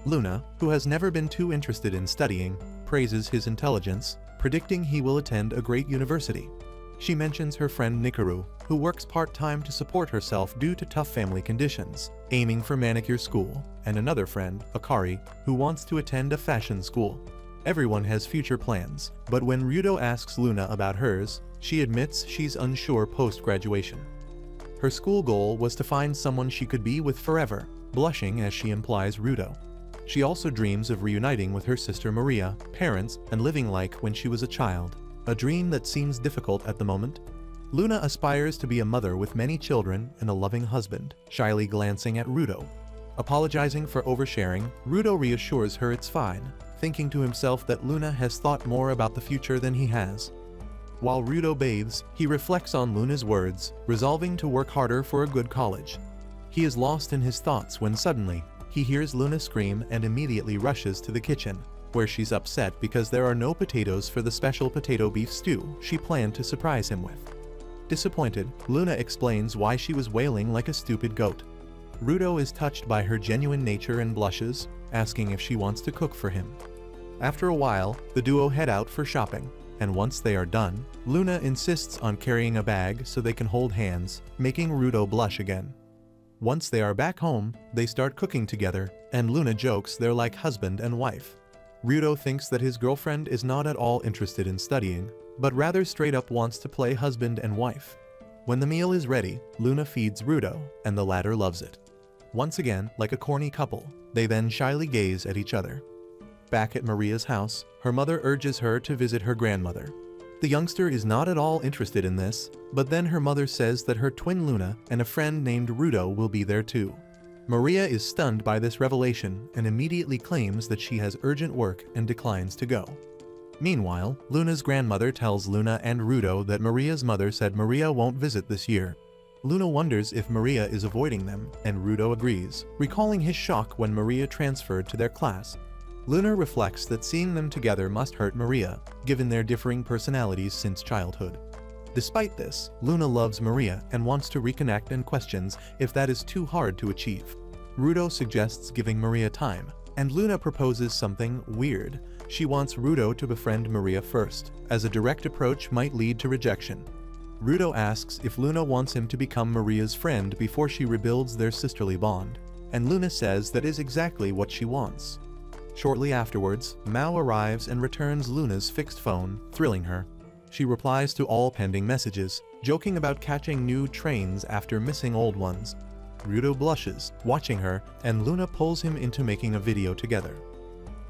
Luna, who has never been too interested in studying, praises his intelligence, predicting he will attend a great university. She mentions her friend Nikaru, who works part-time to support herself due to tough family conditions, aiming for manicure school, and another friend, Akari, who wants to attend a fashion school. Everyone has future plans, but when Ryudo asks Luna about hers, she admits she's unsure post-graduation. Her school goal was to find someone she could be with forever, blushing as she implies Ryudo. She also dreams of reuniting with her sister Maria, parents, and living like when she was a child, a dream that seems difficult at the moment. Luna aspires to be a mother with many children and a loving husband, shyly glancing at Ryudo. Apologizing for oversharing, Ryudo reassures her it's fine, thinking to himself that Luna has thought more about the future than he has. While Ryudo bathes, he reflects on Luna's words, resolving to work harder for a good college. He is lost in his thoughts when suddenly, he hears Luna scream and immediately rushes to the kitchen, where she's upset because there are no potatoes for the special potato beef stew she planned to surprise him with. Disappointed, Luna explains why she was wailing like a stupid goat. Ryudo is touched by her genuine nature and blushes, asking if she wants to cook for him. After a while, the duo head out for shopping, and once they are done, Luna insists on carrying a bag so they can hold hands, making Ryudo blush again. Once they are back home, they start cooking together, and Luna jokes they're like husband and wife. Ryudo thinks that his girlfriend is not at all interested in studying, but rather straight up wants to play husband and wife. When the meal is ready, Luna feeds Ryudo, and the latter loves it. Once again, like a corny couple, they then shyly gaze at each other. Back at Maria's house, her mother urges her to visit her grandmother. The youngster is not at all interested in this, but then her mother says that her twin Luna and a friend named Ryudo will be there too. Maria is stunned by this revelation and immediately claims that she has urgent work and declines to go. Meanwhile, Luna's grandmother tells Luna and Ryudo that Maria's mother said Maria won't visit this year. Luna wonders if Maria is avoiding them, and Ryudo agrees, recalling his shock when Maria transferred to their class. Luna reflects that seeing them together must hurt Maria, given their differing personalities since childhood. Despite this, Luna loves Maria and wants to reconnect and questions if that is too hard to achieve. Ryudo suggests giving Maria time, and Luna proposes something weird. She wants Ryudo to befriend Maria first, as a direct approach might lead to rejection. Ryudo asks if Luna wants him to become Maria's friend before she rebuilds their sisterly bond, and Luna says that is exactly what she wants. Shortly afterwards, Mao arrives and returns Luna's fixed phone, thrilling her. She replies to all pending messages, joking about catching new trains after missing old ones. Ryudo blushes, watching her, and Luna pulls him into making a video together.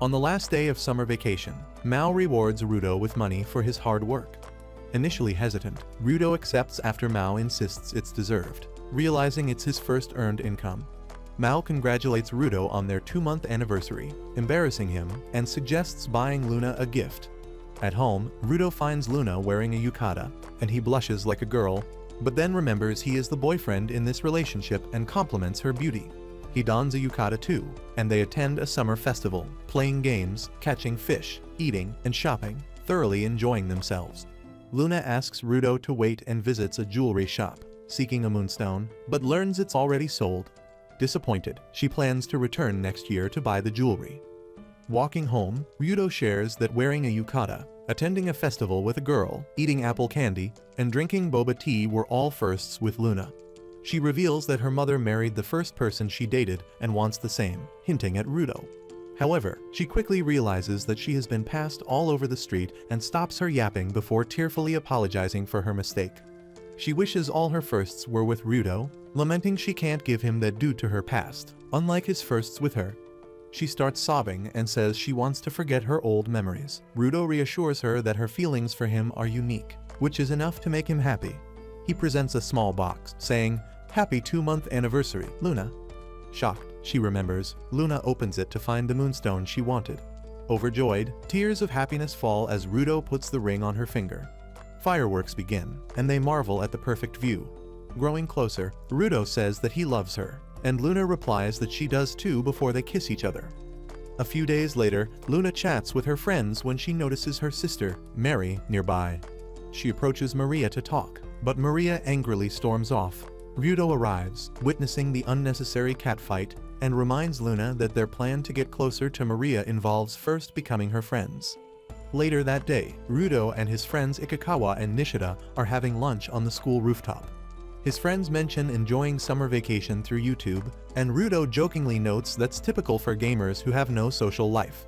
On the last day of summer vacation, Mao rewards Ryudo with money for his hard work. Initially hesitant, Ryudo accepts after Mao insists it's deserved, realizing it's his first earned income. Mao congratulates Ryudo on their 2-month anniversary, embarrassing him, and suggests buying Luna a gift. At home, Ryudo finds Luna wearing a yukata, and he blushes like a girl, but then remembers he is the boyfriend in this relationship and compliments her beauty. He dons a yukata too, and they attend a summer festival, playing games, catching fish, eating, and shopping, thoroughly enjoying themselves. Luna asks Ryudo to wait and visits a jewelry shop, seeking a moonstone, but learns it's already sold. Disappointed, she plans to return next year to buy the jewelry. Walking home, Ryudo shares that wearing a yukata, attending a festival with a girl, eating apple candy, and drinking boba tea were all firsts with Luna. She reveals that her mother married the first person she dated and wants the same, hinting at Ryudo. However, she quickly realizes that she has been passed all over the street and stops her yapping before tearfully apologizing for her mistake. She wishes all her firsts were with Ryudo, lamenting she can't give him that due to her past, unlike his firsts with her. She starts sobbing and says she wants to forget her old memories. Ryudo reassures her that her feelings for him are unique, which is enough to make him happy. He presents a small box, saying, "Happy 2-month anniversary, Luna." Shocked, she remembers, Luna opens it to find the moonstone she wanted. Overjoyed, tears of happiness fall as Ryudo puts the ring on her finger. Fireworks begin, and they marvel at the perfect view. Growing closer, Ryudo says that he loves her, and Luna replies that she does too before they kiss each other. A few days later, Luna chats with her friends when she notices her sister, Mary, nearby. She approaches Maria to talk, but Maria angrily storms off. Ryudo arrives, witnessing the unnecessary catfight, and reminds Luna that their plan to get closer to Maria involves first becoming her friends. Later that day, Ryudo and his friends Ikikawa and Nishida are having lunch on the school rooftop. His friends mention enjoying summer vacation through YouTube, and Ryudo jokingly notes that's typical for gamers who have no social life.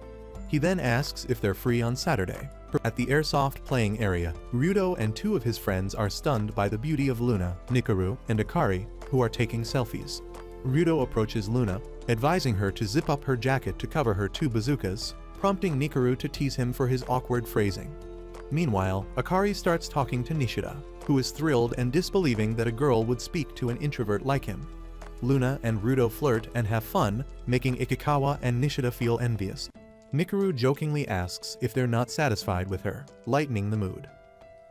He then asks if they're free on Saturday. At the airsoft playing area, Ryudo and two of his friends are stunned by the beauty of Luna, Nikaru, and Akari, who are taking selfies. Ryudo approaches Luna, advising her to zip up her jacket to cover her two bazookas, prompting Nikaru to tease him for his awkward phrasing. Meanwhile, Akari starts talking to Nishida, who is thrilled and disbelieving that a girl would speak to an introvert like him. Luna and Ryudo flirt and have fun, making Ikikawa and Nishida feel envious. Nikaru jokingly asks if they're not satisfied with her, lightening the mood.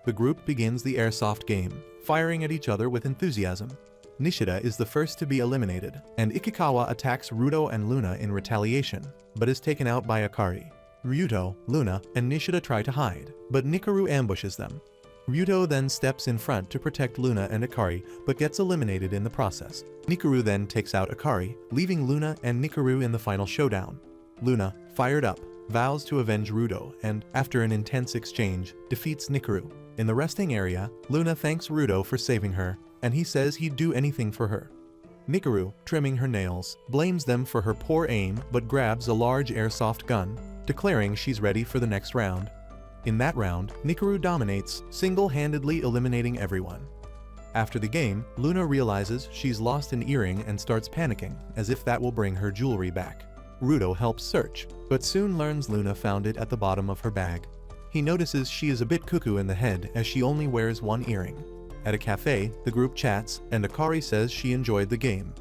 The group begins the airsoft game, firing at each other with enthusiasm. Nishida is the first to be eliminated, and Ikikawa attacks Ryudo and Luna in retaliation, but is taken out by Akari. Ryudo, Luna, and Nishida try to hide, but Nikaru ambushes them. Ryudo then steps in front to protect Luna and Akari, but gets eliminated in the process. Nikaru then takes out Akari, leaving Luna and Nikaru in the final showdown. Luna, fired up, vows to avenge Ryudo and, after an intense exchange, defeats Nikaru. In the resting area, Luna thanks Ryudo for saving her, and he says he'd do anything for her. Nikaru, trimming her nails, blames them for her poor aim but grabs a large airsoft gun, declaring she's ready for the next round. In that round, Nikaru dominates, single-handedly eliminating everyone. After the game, Luna realizes she's lost an earring and starts panicking, as if that will bring her jewelry back. Ryudo helps search, but soon learns Luna found it at the bottom of her bag. He notices she is a bit cuckoo in the head as she only wears one earring. At a cafe, the group chats, and Akari says she enjoyed the game.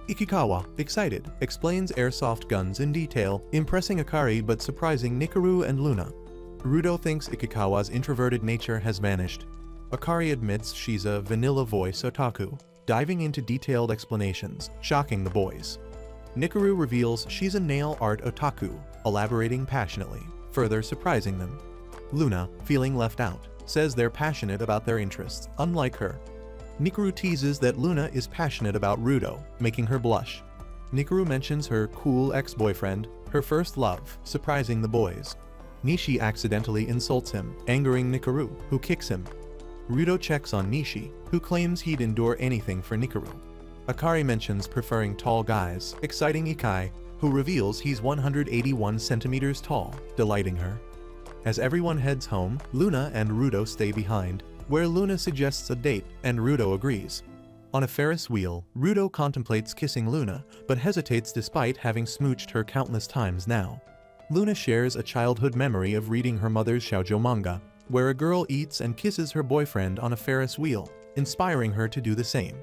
Ikikawa, excited, explains airsoft guns in detail, impressing Akari but surprising Nikaru and Luna. Ryudo thinks Ikikawa's introverted nature has vanished. Akari admits she's a vanilla voice otaku, diving into detailed explanations, shocking the boys. Nikaru reveals she's a nail art otaku, elaborating passionately, further surprising them. Luna, feeling left out, says they're passionate about their interests, unlike her. Nikaru teases that Luna is passionate about Ryudo, making her blush. Nikaru mentions her cool ex-boyfriend, her first love, surprising the boys. Nishi accidentally insults him, angering Nikaru, who kicks him. Ryudo checks on Nishi, who claims he'd endure anything for Nikaru. Akari mentions preferring tall guys, exciting Ikai, who reveals he's 181 centimeters tall, delighting her. As everyone heads home, Luna and Ryudo stay behind, where Luna suggests a date and Ryudo agrees. On a Ferris wheel, Ryudo contemplates kissing Luna, but hesitates despite having smooched her countless times now. Luna shares a childhood memory of reading her mother's shoujo manga, where a girl eats and kisses her boyfriend on a Ferris wheel, inspiring her to do the same.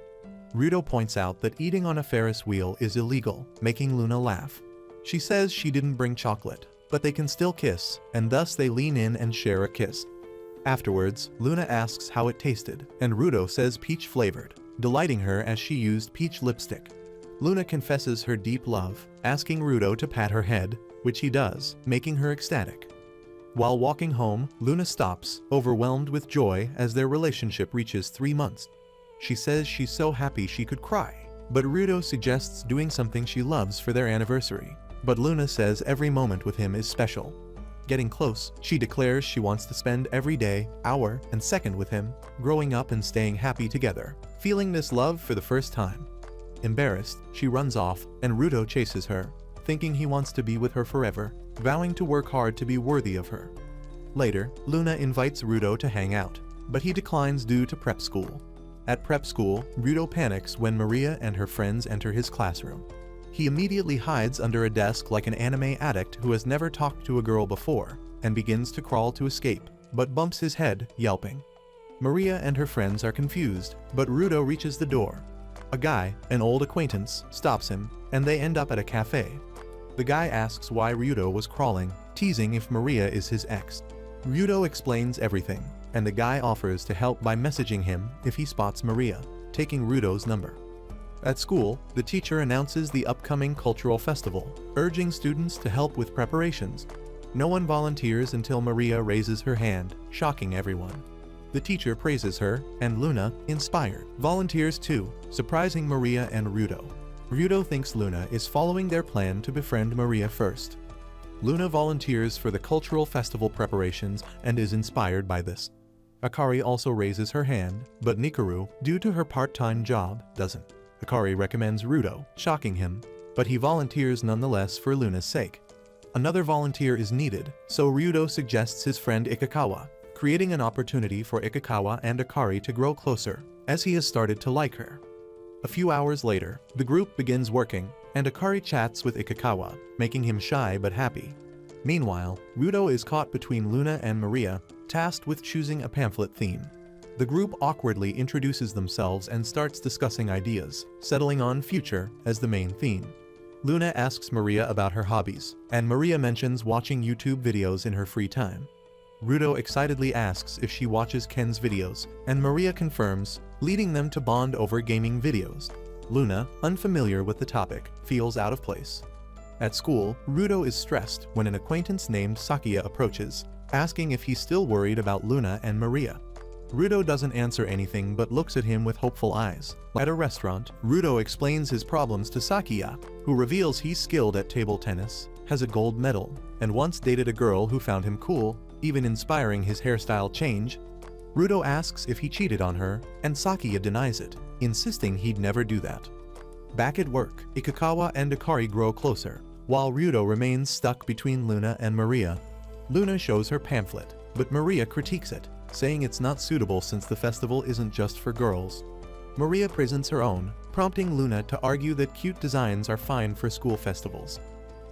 Ryudo points out that eating on a Ferris wheel is illegal, making Luna laugh. She says she didn't bring chocolate, but they can still kiss, and thus they lean in and share a kiss. Afterwards, Luna asks how it tasted, and Ryudo says peach-flavored, delighting her as she used peach lipstick. Luna confesses her deep love, asking Ryudo to pat her head, which he does, making her ecstatic. While walking home, Luna stops, overwhelmed with joy as their relationship reaches 3 months. She says she's so happy she could cry, but Ryudo suggests doing something she loves for their anniversary. But Luna says every moment with him is special. Getting close, she declares she wants to spend every day, hour, and second with him, growing up and staying happy together, feeling this love for the first time. Embarrassed, she runs off, and Ryudo chases her, thinking he wants to be with her forever, vowing to work hard to be worthy of her. Later, Luna invites Ryudo to hang out, but he declines due to prep school. At prep school, Ryudo panics when Maria and her friends enter his classroom. He immediately hides under a desk like an anime addict who has never talked to a girl before, and begins to crawl to escape, but bumps his head, yelping. Maria and her friends are confused, but Ryudo reaches the door. A guy, an old acquaintance, stops him, and they end up at a cafe. The guy asks why Ryudo was crawling, teasing if Maria is his ex. Ryudo explains everything, and the guy offers to help by messaging him if he spots Maria, taking Ryudo's number. At school, the teacher announces the upcoming cultural festival, urging students to help with preparations. No one volunteers until Maria raises her hand, shocking everyone. The teacher praises her, and Luna, inspired, volunteers too, surprising Maria and Ryudo. Ryudo thinks Luna is following their plan to befriend Maria first. Luna volunteers for the cultural festival preparations and is inspired by this. Akari also raises her hand, but Nikaru, due to her part-time job, doesn't. Akari recommends Ryudo, shocking him, but he volunteers nonetheless for Luna's sake. Another volunteer is needed, so Ryudo suggests his friend Ikikawa, creating an opportunity for Ikikawa and Akari to grow closer, as he has started to like her. A few hours later, the group begins working, and Akari chats with Ikikawa, making him shy but happy. Meanwhile, Ryudo is caught between Luna and Maria, tasked with choosing a pamphlet theme. The group awkwardly introduces themselves and starts discussing ideas, settling on future as the main theme. Luna asks Maria about her hobbies, and Maria mentions watching YouTube videos in her free time. Ryudo excitedly asks if she watches Ken's videos, and Maria confirms, leading them to bond over gaming videos. Luna, unfamiliar with the topic, feels out of place. At school, Ryudo is stressed when an acquaintance named Sakuya approaches, asking if he's still worried about Luna and Maria. Ryudo doesn't answer anything but looks at him with hopeful eyes. At a restaurant, Ryudo explains his problems to Sakuya, who reveals he's skilled at table tennis, has a gold medal, and once dated a girl who found him cool, even inspiring his hairstyle change. Ryudo asks if he cheated on her, and Sakuya denies it, insisting he'd never do that. Back at work, Ikikawa and Akari grow closer, while Ryudo remains stuck between Luna and Maria. Luna shows her pamphlet, but Maria critiques it, saying it's not suitable since the festival isn't just for girls. Maria presents her own, prompting Luna to argue that cute designs are fine for school festivals.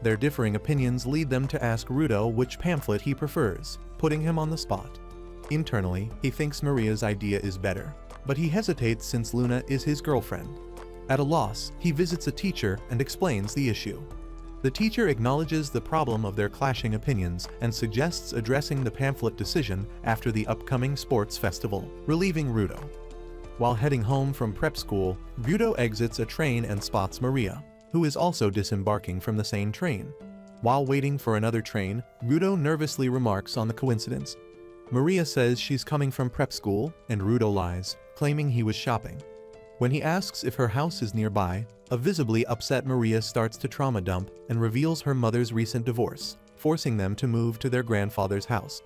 Their differing opinions lead them to ask Ryudo which pamphlet he prefers, putting him on the spot. Internally, he thinks Maria's idea is better, but he hesitates since Luna is his girlfriend. At a loss, he visits a teacher and explains the issue. The teacher acknowledges the problem of their clashing opinions and suggests addressing the pamphlet decision after the upcoming sports festival, relieving Ryudo. While heading home from prep school, Ryudo exits a train and spots Maria, who is also disembarking from the same train. While waiting for another train, Ryudo nervously remarks on the coincidence. Maria says she's coming from prep school, and Ryudo lies, claiming he was shopping. When he asks if her house is nearby, a visibly upset Maria starts to trauma dump and reveals her mother's recent divorce, forcing them to move to their grandfather's house.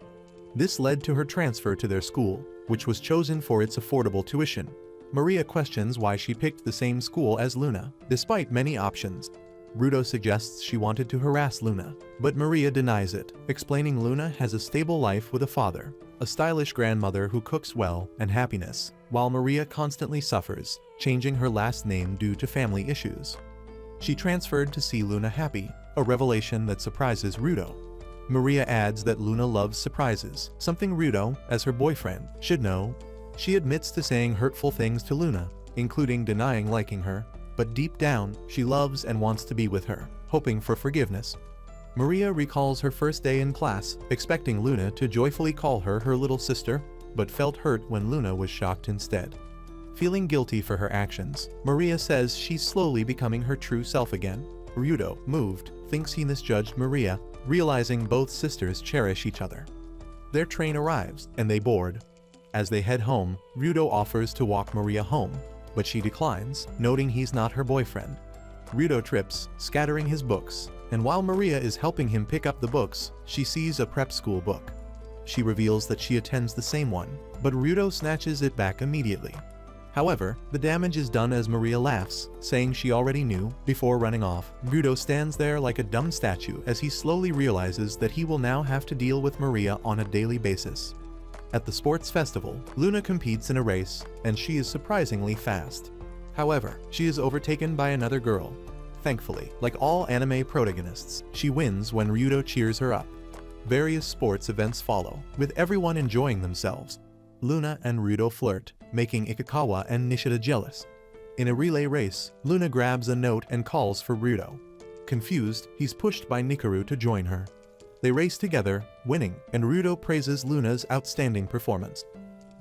This led to her transfer to their school, which was chosen for its affordable tuition. Maria questions why she picked the same school as Luna, despite many options. Ryudo suggests she wanted to harass Luna, but Maria denies it, explaining Luna has a stable life with a father, a stylish grandmother who cooks well, and happiness, while Maria constantly suffers, changing her last name due to family issues. She transferred to see Luna happy, a revelation that surprises Ryudo. Maria adds that Luna loves surprises, something Ryudo, as her boyfriend, should know. She admits to saying hurtful things to Luna, including denying liking her, but deep down, she loves and wants to be with her, hoping for forgiveness. Maria recalls her first day in class, expecting Luna to joyfully call her her little sister, but felt hurt when Luna was shocked instead. Feeling guilty for her actions, Maria says she's slowly becoming her true self again. Ryudo, moved, thinks he misjudged Maria, realizing both sisters cherish each other. Their train arrives, and they board. As they head home, Ryudo offers to walk Maria home, but she declines, noting he's not her boyfriend. Ryudo trips, scattering his books, and while Maria is helping him pick up the books, she sees a prep school book. She reveals that she attends the same one, but Ryudo snatches it back immediately. However, the damage is done as Maria laughs, saying she already knew, before running off. Ryudo stands there like a dumb statue as he slowly realizes that he will now have to deal with Maria on a daily basis. At the sports festival, Luna competes in a race, and she is surprisingly fast. However, she is overtaken by another girl. Thankfully, like all anime protagonists, she wins when Ryudo cheers her up. Various sports events follow, with everyone enjoying themselves. Luna and Ryudo flirt, making Ikikawa and Nishida jealous. In a relay race, Luna grabs a note and calls for Ryudo. Confused, he's pushed by Nikaru to join her. They race together, winning, and Ryudo praises Luna's outstanding performance.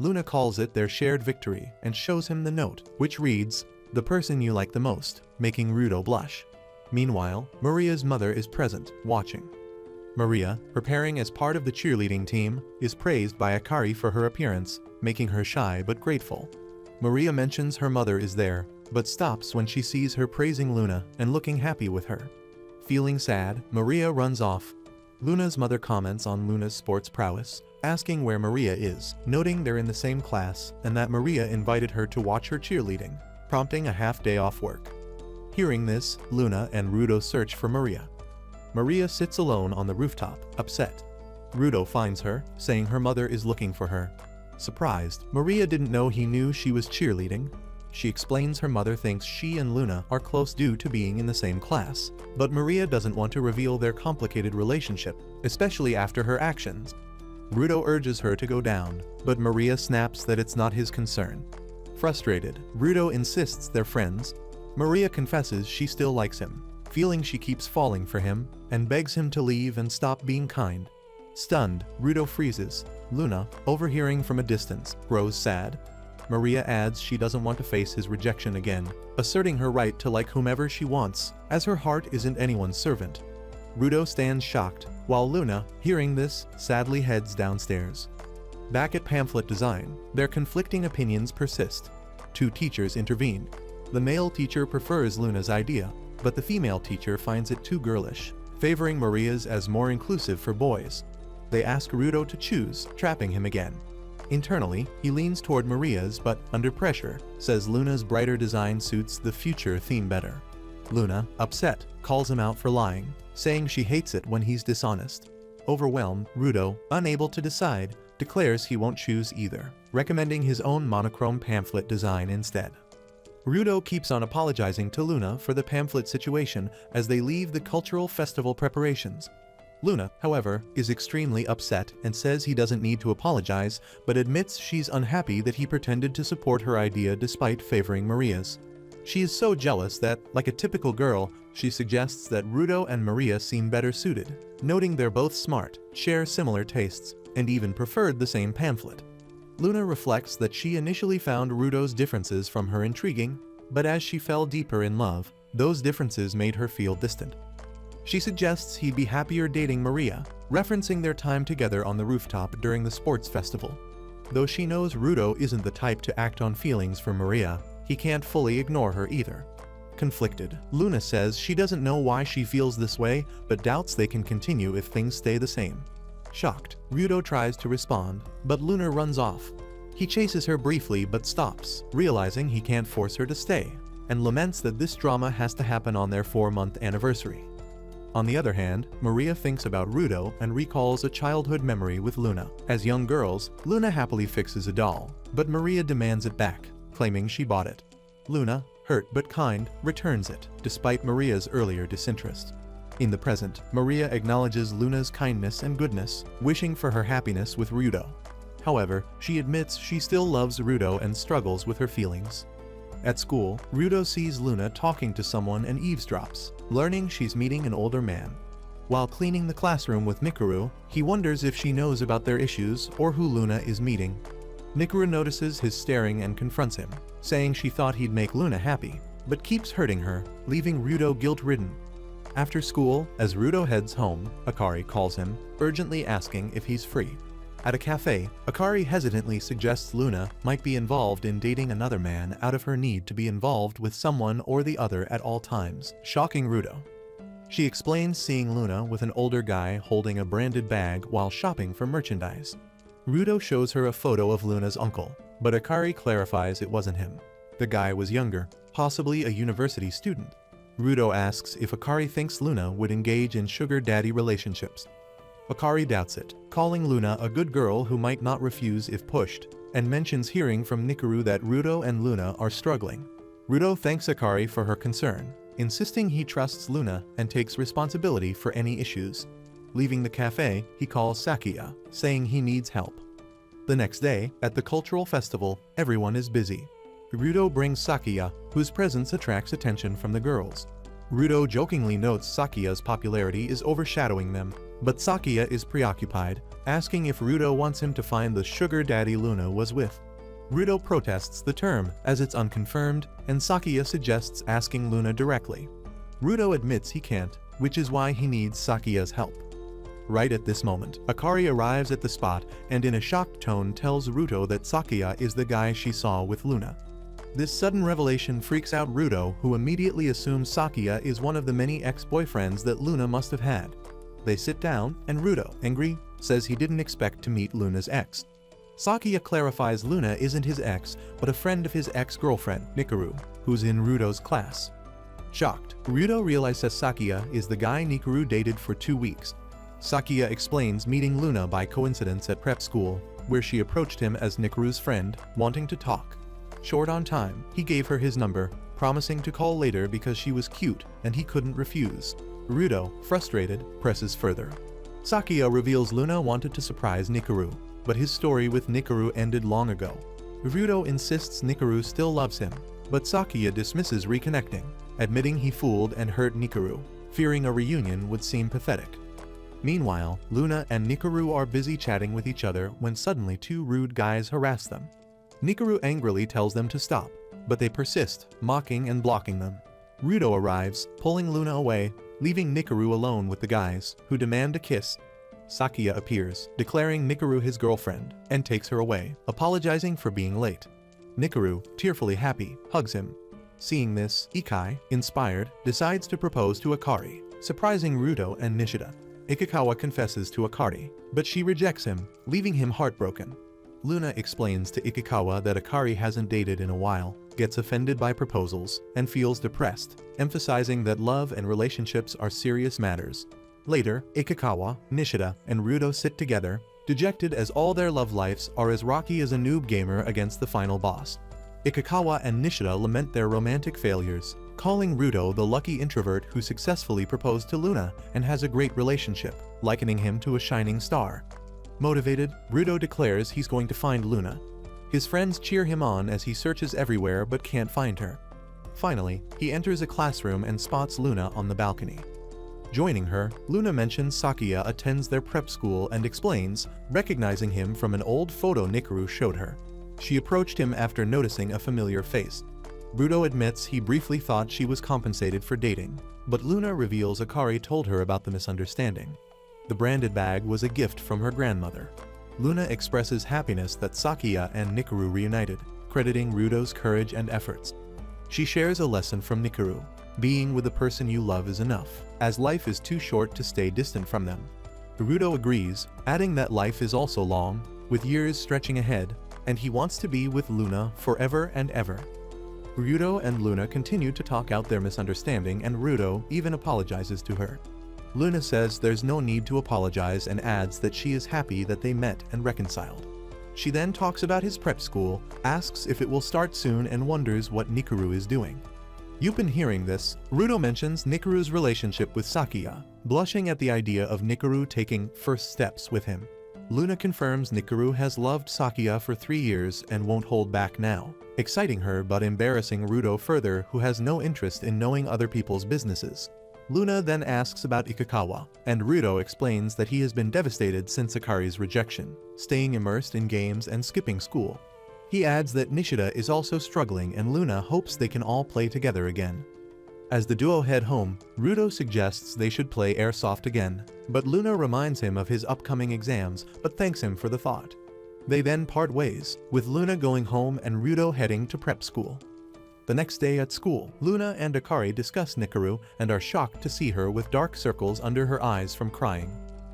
Luna calls it their shared victory and shows him the note, which reads, "The person you like the most," making Ryudo blush. Meanwhile, Maria's mother is present, watching. Maria, preparing as part of the cheerleading team, is praised by Akari for her appearance, making her shy but grateful. Maria mentions her mother is there, but stops when she sees her praising Luna and looking happy with her. Feeling sad, Maria runs off. Luna's mother comments on Luna's sports prowess, asking where Maria is, noting they're in the same class and that Maria invited her to watch her cheerleading, prompting a half-day off work. Hearing this, Luna and Ryudo search for Maria. Maria sits alone on the rooftop, upset. Rudo finds her, saying her mother is looking for her. Surprised, Maria didn't know he knew she was cheerleading. She explains her mother thinks she and Luna are close due to being in the same class, but Maria doesn't want to reveal their complicated relationship, especially after her actions. Rudo urges her to go down, but Maria snaps that it's not his concern. Frustrated, Rudo insists they're friends. Maria confesses she still likes him, feeling she keeps falling for him, and begs him to leave and stop being kind. Stunned, Rudo freezes. Luna, overhearing from a distance, grows sad. Maria adds she doesn't want to face his rejection again, asserting her right to like whomever she wants, as her heart isn't anyone's servant. Rudo stands shocked, while Luna, hearing this, sadly heads downstairs. Back at Pamphlet Design, their conflicting opinions persist. Two teachers intervene. The male teacher prefers Luna's idea, but the female teacher finds it too girlish, favoring Maria's as more inclusive for boys. They ask Rudo to choose, trapping him again. Internally, he leans toward Maria's but, under pressure, says Luna's brighter design suits the future theme better. Luna, upset, calls him out for lying, saying she hates it when he's dishonest. Overwhelmed, Rudo, unable to decide, declares he won't choose either, recommending his own monochrome pamphlet design instead. Rudo keeps on apologizing to Luna for the pamphlet situation as they leave the cultural festival preparations. Luna, however, is extremely upset and says he doesn't need to apologize, but admits she's unhappy that he pretended to support her idea despite favoring Maria's. She is so jealous that, like a typical girl, she suggests that Rudo and Maria seem better suited, noting they're both smart, share similar tastes, and even preferred the same pamphlet. Luna reflects that she initially found Rudo's differences from her intriguing, but as she fell deeper in love, those differences made her feel distant. She suggests he'd be happier dating Maria, referencing their time together on the rooftop during the sports festival. Though she knows Rudo isn't the type to act on feelings for Maria, he can't fully ignore her either. Conflicted, Luna says she doesn't know why she feels this way, but doubts they can continue if things stay the same. Shocked, Rudo tries to respond, but Luna runs off. He chases her briefly but stops, realizing he can't force her to stay, and laments that this drama has to happen on their 4-month anniversary. On the other hand, Maria thinks about Rudo and recalls a childhood memory with Luna. As young girls, Luna happily fixes a doll, but Maria demands it back, claiming she bought it. Luna, hurt but kind, returns it, despite Maria's earlier disinterest. In the present, Maria acknowledges Luna's kindness and goodness, wishing for her happiness with Rudo. However, she admits she still loves Rudo and struggles with her feelings. At school, Rudo sees Luna talking to someone and eavesdrops, learning she's meeting an older man. While cleaning the classroom with Mikuru, he wonders if she knows about their issues or who Luna is meeting. Mikuru notices his staring and confronts him, saying she thought he'd make Luna happy, but keeps hurting her, leaving Rudo guilt-ridden. After school, as Rudo heads home, Akari calls him, urgently asking if he's free. At a cafe, Akari hesitantly suggests Luna might be involved in dating another man out of her need to be involved with someone or the other at all times, shocking Rudo. She explains seeing Luna with an older guy holding a branded bag while shopping for merchandise. Rudo shows her a photo of Luna's uncle, but Akari clarifies it wasn't him. The guy was younger, possibly a university student. Rudo asks if Akari thinks Luna would engage in sugar daddy relationships. Akari doubts it, calling Luna a good girl who might not refuse if pushed, and mentions hearing from Mikuru that Rudo and Luna are struggling. Rudo thanks Akari for her concern, insisting he trusts Luna and takes responsibility for any issues. Leaving the cafe, he calls Sakia, saying he needs help. The next day, at the cultural festival, everyone is busy. Rudo brings Sakia, whose presence attracts attention from the girls. Rudo jokingly notes Sakia's popularity is overshadowing them, but Sakia is preoccupied, asking if Rudo wants him to find the sugar daddy Luna was with. Rudo protests the term, as it's unconfirmed, and Sakia suggests asking Luna directly. Rudo admits he can't, which is why he needs Sakia's help. Right at this moment, Akari arrives at the spot and in a shocked tone tells Rudo that Sakia is the guy she saw with Luna. This sudden revelation freaks out Rudo, who immediately assumes Sakia is one of the many ex-boyfriends that Luna must have had. They sit down, and Rudo, angry, says he didn't expect to meet Luna's ex. Sakia clarifies Luna isn't his ex, but a friend of his ex-girlfriend, Mikuru, who's in Rudo's class. Shocked, Rudo realizes Sakia is the guy Nikaru dated for 2 weeks. Sakia explains meeting Luna by coincidence at prep school, where she approached him as Nikaru's friend, wanting to talk. Short on time, he gave her his number, promising to call later because she was cute and he couldn't refuse. Rudo, frustrated, presses further. Sakia reveals Luna wanted to surprise Nikaru, but his story with Nikaru ended long ago. Rudo insists Nikaru still loves him, but Sakia dismisses reconnecting, admitting he fooled and hurt Nikaru, fearing a reunion would seem pathetic. Meanwhile, Luna and Nikaru are busy chatting with each other when suddenly 2 rude guys harass them. Nikaru angrily tells them to stop, but they persist, mocking and blocking them. Rudo arrives, pulling Luna away, leaving Nikaru alone with the guys, who demand a kiss. Sakia appears, declaring Nikaru his girlfriend, and takes her away, apologizing for being late. Nikaru, tearfully happy, hugs him. Seeing this, Ikai, inspired, decides to propose to Akari, surprising Rudo and Nishida. Ikikawa confesses to Akari, but she rejects him, leaving him heartbroken. Luna explains to Ikikawa that Akari hasn't dated in a while, gets offended by proposals, and feels depressed, emphasizing that love and relationships are serious matters. Later, Ikikawa, Nishida, and Rudo sit together, dejected as all their love lives are as rocky as a noob gamer against the final boss. Ikikawa and Nishida lament their romantic failures, calling Rudo the lucky introvert who successfully proposed to Luna and has a great relationship, likening him to a shining star. Motivated, Rudo declares he's going to find Luna. His friends cheer him on as he searches everywhere but can't find her. Finally, he enters a classroom and spots Luna on the balcony. Joining her, Luna mentions Sakia attends their prep school and explains, recognizing him from an old photo Nikaru showed her. She approached him after noticing a familiar face. Rudo admits he briefly thought she was compensated for dating, but Luna reveals Akari told her about the misunderstanding. The branded bag was a gift from her grandmother. Luna expresses happiness that Sakia and Nikaru reunited, crediting Rudo's courage and efforts. She shares a lesson from Nikaru. Being with the person you love is enough, as life is too short to stay distant from them. Rudo agrees, adding that life is also long, with years stretching ahead, and he wants to be with Luna forever and ever. Rudo and Luna continue to talk out their misunderstanding, and Rudo even apologizes to her. Luna says there's no need to apologize and adds that she is happy that they met and reconciled. She then talks about his prep school, asks if it will start soon, and wonders what Nikaru is doing. You've been hearing this. Rudo mentions Nikaru's relationship with Sakia, blushing at the idea of Nikaru taking first steps with him. Luna confirms Nikaru has loved Sakia for 3 years and won't hold back now, exciting her but embarrassing Rudo further, who has no interest in knowing other people's businesses. Luna then asks about Ikikawa, and Rudo explains that he has been devastated since Akari's rejection, staying immersed in games and skipping school. He adds that Nishida is also struggling, and Luna hopes they can all play together again. As the duo head home, Rudo suggests they should play airsoft again, but Luna reminds him of his upcoming exams but thanks him for the thought. They then part ways, with Luna going home and Rudo heading to prep school. The next day at school, Luna and Akari discuss Nikaru and are shocked to see her with dark circles under her eyes from crying.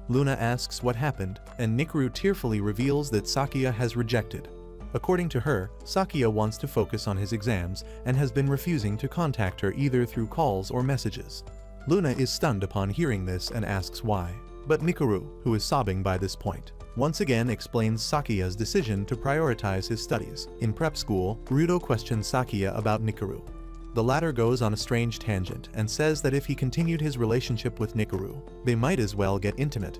Luna asks what happened, and Nikaru tearfully reveals that Sakia has rejected. According to her, Sakia wants to focus on his exams and has been refusing to contact her either through calls or messages. Luna is stunned upon hearing this and asks why, but Nikaru, who is sobbing by this point, once again explains Sakia's decision to prioritize his studies. In prep school, Rudo questions Sakia about Nikaru. The latter goes on a strange tangent and says that if he continued his relationship with Nikaru, they might as well get intimate.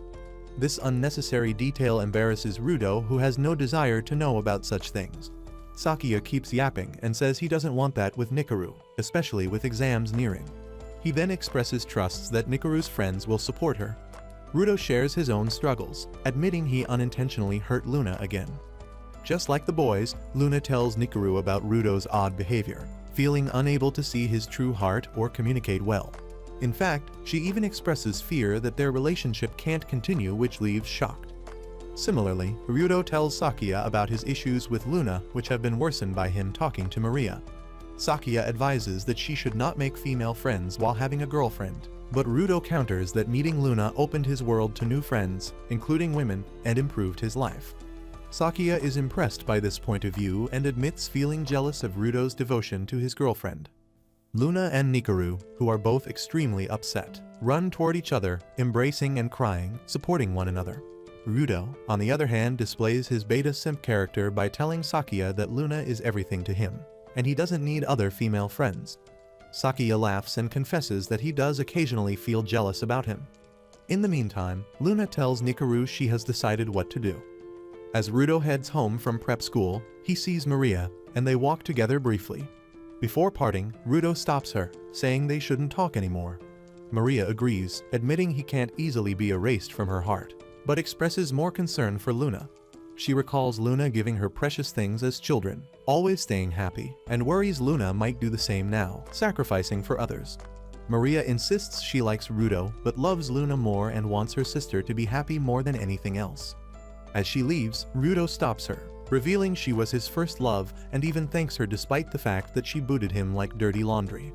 This unnecessary detail embarrasses Rudo, who has no desire to know about such things. Sakia keeps yapping and says he doesn't want that with Nikaru, especially with exams nearing. He then expresses trusts that Nikaru's friends will support her. Rudo shares his own struggles, admitting he unintentionally hurt Luna again. Just like the boys, Luna tells Nikaru about Rudo's odd behavior, feeling unable to see his true heart or communicate well. In fact, she even expresses fear that their relationship can't continue, which leaves shocked. Similarly, Rudo tells Sakia about his issues with Luna, which have been worsened by him talking to Maria. Sakia advises that she should not make female friends while having a girlfriend, but Rudo counters that meeting Luna opened his world to new friends, including women, and improved his life. Sakia is impressed by this point of view and admits feeling jealous of Rudo's devotion to his girlfriend. Luna and Nikaru, who are both extremely upset, run toward each other, embracing and crying, supporting one another. Rudo, on the other hand, displays his beta simp character by telling Sakuya that Luna is everything to him, and he doesn't need other female friends. Sakuya laughs and confesses that he does occasionally feel jealous about him. In the meantime, Luna tells Nikaru she has decided what to do. As Rudo heads home from prep school, he sees Maria, and they walk together briefly. Before parting, Rudo stops her, saying they shouldn't talk anymore. Maria agrees, admitting he can't easily be erased from her heart, but expresses more concern for Luna. She recalls Luna giving her precious things as children, always staying happy, and worries Luna might do the same now, sacrificing for others. Maria insists she likes Rudo but loves Luna more and wants her sister to be happy more than anything else. As she leaves, Rudo stops her, revealing she was his first love and even thanks her despite the fact that she booted him like dirty laundry.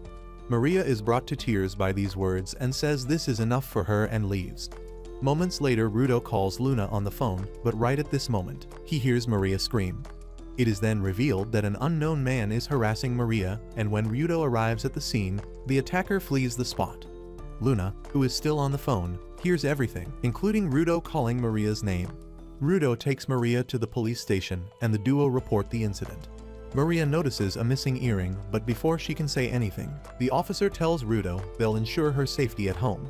Maria is brought to tears by these words and says this is enough for her and leaves. Moments later, Rudo calls Luna on the phone, but right at this moment, he hears Maria scream. It is then revealed that an unknown man is harassing Maria, and when Rudo arrives at the scene, the attacker flees the spot. Luna, who is still on the phone, hears everything, including Rudo calling Maria's name. Rudo takes Maria to the police station, and the duo report the incident. Maria notices a missing earring, but before she can say anything, the officer tells Rudo they'll ensure her safety at home.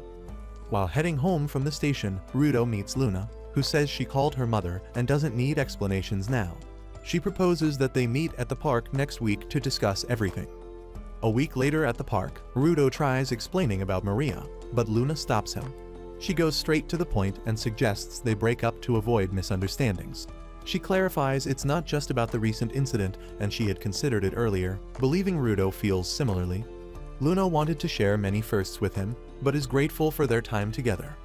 While heading home from the station, Rudo meets Luna, who says she called her mother and doesn't need explanations now. She proposes that they meet at the park next week to discuss everything. A week later at the park, Rudo tries explaining about Maria, but Luna stops him. She goes straight to the point and suggests they break up to avoid misunderstandings. She clarifies it's not just about the recent incident and she had considered it earlier, believing Rudo feels similarly. Luna wanted to share many firsts with him, but is grateful for their time together.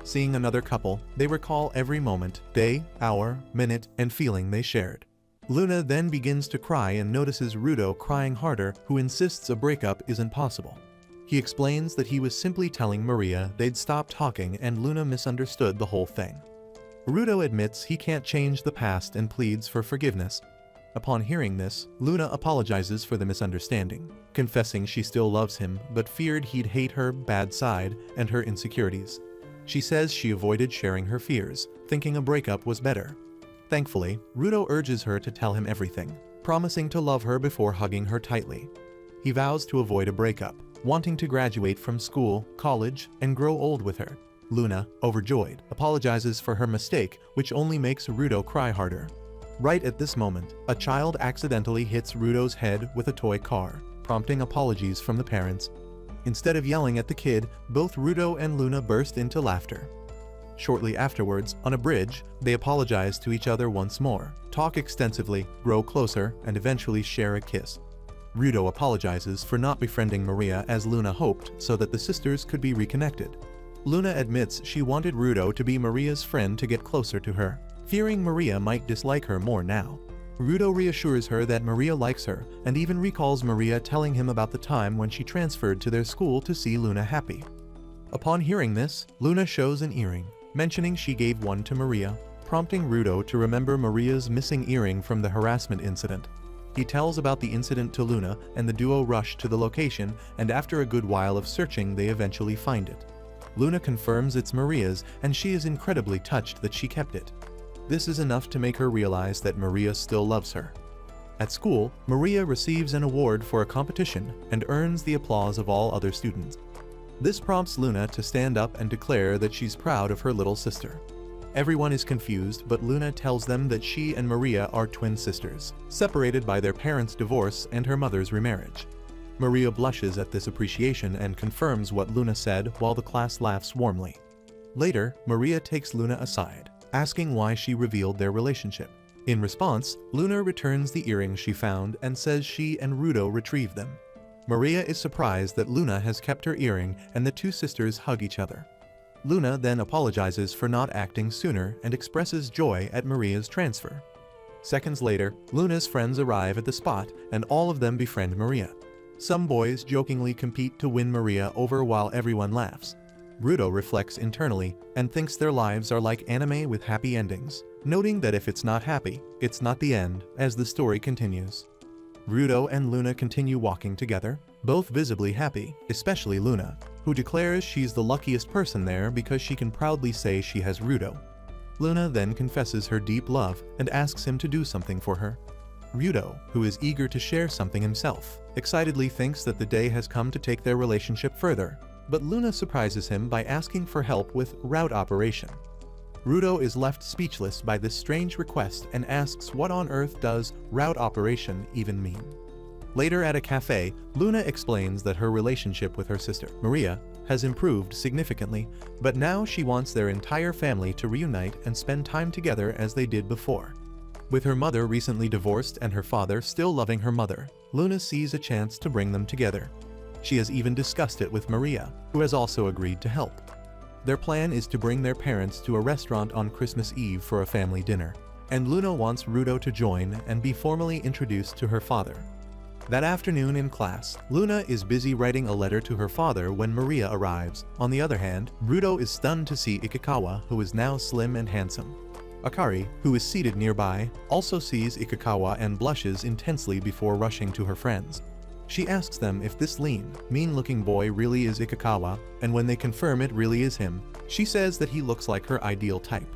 Seeing another couple, they recall every moment, day, hour, minute, and feeling they shared. Luna then begins to cry and notices Rudo crying harder, who insists a breakup isn't possible. He explains that he was simply telling Maria they'd stop talking and Luna misunderstood the whole thing. Rudo admits he can't change the past and pleads for forgiveness. Upon hearing this, Luna apologizes for the misunderstanding, confessing she still loves him but feared he'd hate her bad side and her insecurities. She says she avoided sharing her fears, thinking a breakup was better. Thankfully, Rudo urges her to tell him everything, promising to love her before hugging her tightly. He vows to avoid a breakup, wanting to graduate from school, college, and grow old with her. Luna, overjoyed, apologizes for her mistake, which only makes Rudo cry harder. Right at this moment, a child accidentally hits Rudo's head with a toy car, prompting apologies from the parents. Instead of yelling at the kid, both Rudo and Luna burst into laughter. Shortly afterwards, on a bridge, they apologize to each other once more, talk extensively, grow closer, and eventually share a kiss. Rudo apologizes for not befriending Maria as Luna hoped so that the sisters could be reconnected. Luna admits she wanted Rudo to be Maria's friend to get closer to her, fearing Maria might dislike her more now. Rudo reassures her that Maria likes her and even recalls Maria telling him about the time when she transferred to their school to see Luna happy. Upon hearing this, Luna shows an earring, mentioning she gave one to Maria, prompting Rudo to remember Maria's missing earring from the harassment incident. He tells about the incident to Luna and the duo rush to the location, and after a good while of searching they eventually find it. Luna confirms it's Maria's and she is incredibly touched that she kept it. This is enough to make her realize that Maria still loves her. At school, Maria receives an award for a competition and earns the applause of all other students. This prompts Luna to stand up and declare that she's proud of her little sister. Everyone is confused, but Luna tells them that she and Maria are twin sisters, separated by their parents' divorce and her mother's remarriage. Maria blushes at this appreciation and confirms what Luna said while the class laughs warmly. Later, Maria takes Luna aside, asking why she revealed their relationship. In response, Luna returns the earrings she found and says she and Rudo retrieved them. Maria is surprised that Luna has kept her earring and the two sisters hug each other. Luna then apologizes for not acting sooner and expresses joy at Maria's transfer. Seconds later, Luna's friends arrive at the spot and all of them befriend Maria. Some boys jokingly compete to win Maria over while everyone laughs. Rudo reflects internally and thinks their lives are like anime with happy endings, noting that if it's not happy, it's not the end, as the story continues. Rudo and Luna continue walking together, both visibly happy, especially Luna, who declares she's the luckiest person there because she can proudly say she has Rudo. Luna then confesses her deep love and asks him to do something for her. Rudo, who is eager to share something himself, excitedly thinks that the day has come to take their relationship further, but Luna surprises him by asking for help with route operation. Rudo is left speechless by this strange request and asks what on earth does route operation even mean. Later at a cafe, Luna explains that her relationship with her sister, Maria, has improved significantly, but now she wants their entire family to reunite and spend time together as they did before. With her mother recently divorced and her father still loving her mother, Luna sees a chance to bring them together. She has even discussed it with Maria, who has also agreed to help. Their plan is to bring their parents to a restaurant on Christmas Eve for a family dinner, and Luna wants Rudo to join and be formally introduced to her father. That afternoon in class, Luna is busy writing a letter to her father when Maria arrives. On the other hand, Rudo is stunned to see Ikikawa, who is now slim and handsome. Akari, who is seated nearby, also sees Ikikawa and blushes intensely before rushing to her friends. She asks them if this lean, mean-looking boy really is Ikikawa, and when they confirm it really is him, she says that he looks like her ideal type.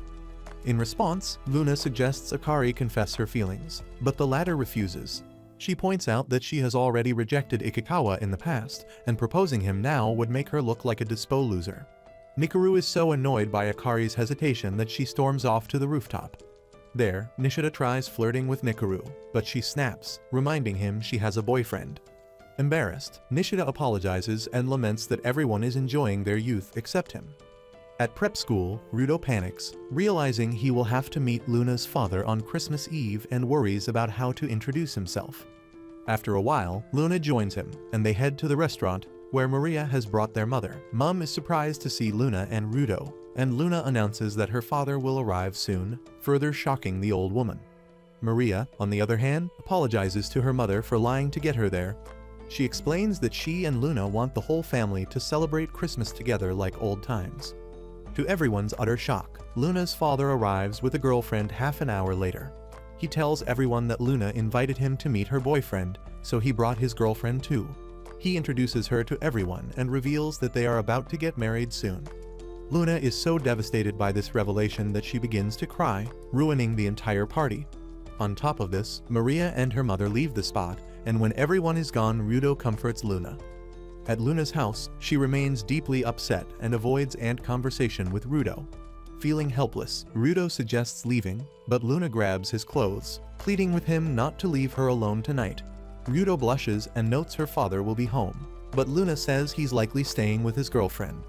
In response, Luna suggests Akari confess her feelings, but the latter refuses. She points out that she has already rejected Ikikawa in the past, and proposing him now would make her look like a dispo loser. Nikaru is so annoyed by Akari's hesitation that she storms off to the rooftop. There, Nishida tries flirting with Nikaru, but she snaps, reminding him she has a boyfriend. Embarrassed, Nishida apologizes and laments that everyone is enjoying their youth except him. At prep school, Rudo panics, realizing he will have to meet Luna's father on Christmas Eve and worries about how to introduce himself. After a while, Luna joins him, and they head to the restaurant, where Maria has brought their mother. Mom is surprised to see Luna and Rudo, and Luna announces that her father will arrive soon, further shocking the old woman. Maria, on the other hand, apologizes to her mother for lying to get her there. She explains that she and Luna want the whole family to celebrate Christmas together like old times. To everyone's utter shock, Luna's father arrives with a girlfriend half an hour later. He tells everyone that Luna invited him to meet her boyfriend, so he brought his girlfriend too. He introduces her to everyone and reveals that they are about to get married soon. Luna is so devastated by this revelation that she begins to cry, ruining the entire party. On top of this, Maria and her mother leave the spot, and when everyone is gone, Rudo comforts Luna. At Luna's house, she remains deeply upset and avoids ant conversation with Rudo. Feeling helpless, Rudo suggests leaving, but Luna grabs his clothes, pleading with him not to leave her alone tonight. Rudo blushes and notes her father will be home, but Luna says he's likely staying with his girlfriend.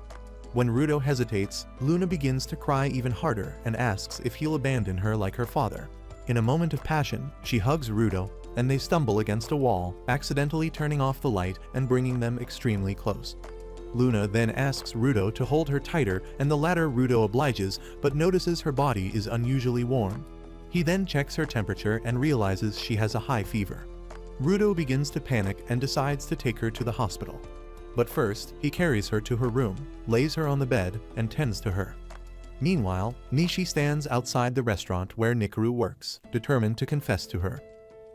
When Rudo hesitates, Luna begins to cry even harder and asks if he'll abandon her like her father. In a moment of passion, she hugs Rudo, and they stumble against a wall, accidentally turning off the light and bringing them extremely close. Luna then asks Rudo to hold her tighter, and the latter Rudo obliges, but notices her body is unusually warm. He then checks her temperature and realizes she has a high fever. Rudo begins to panic and decides to take her to the hospital. But first, he carries her to her room, lays her on the bed, and tends to her. Meanwhile, Nishi stands outside the restaurant where Nikaru works, determined to confess to her.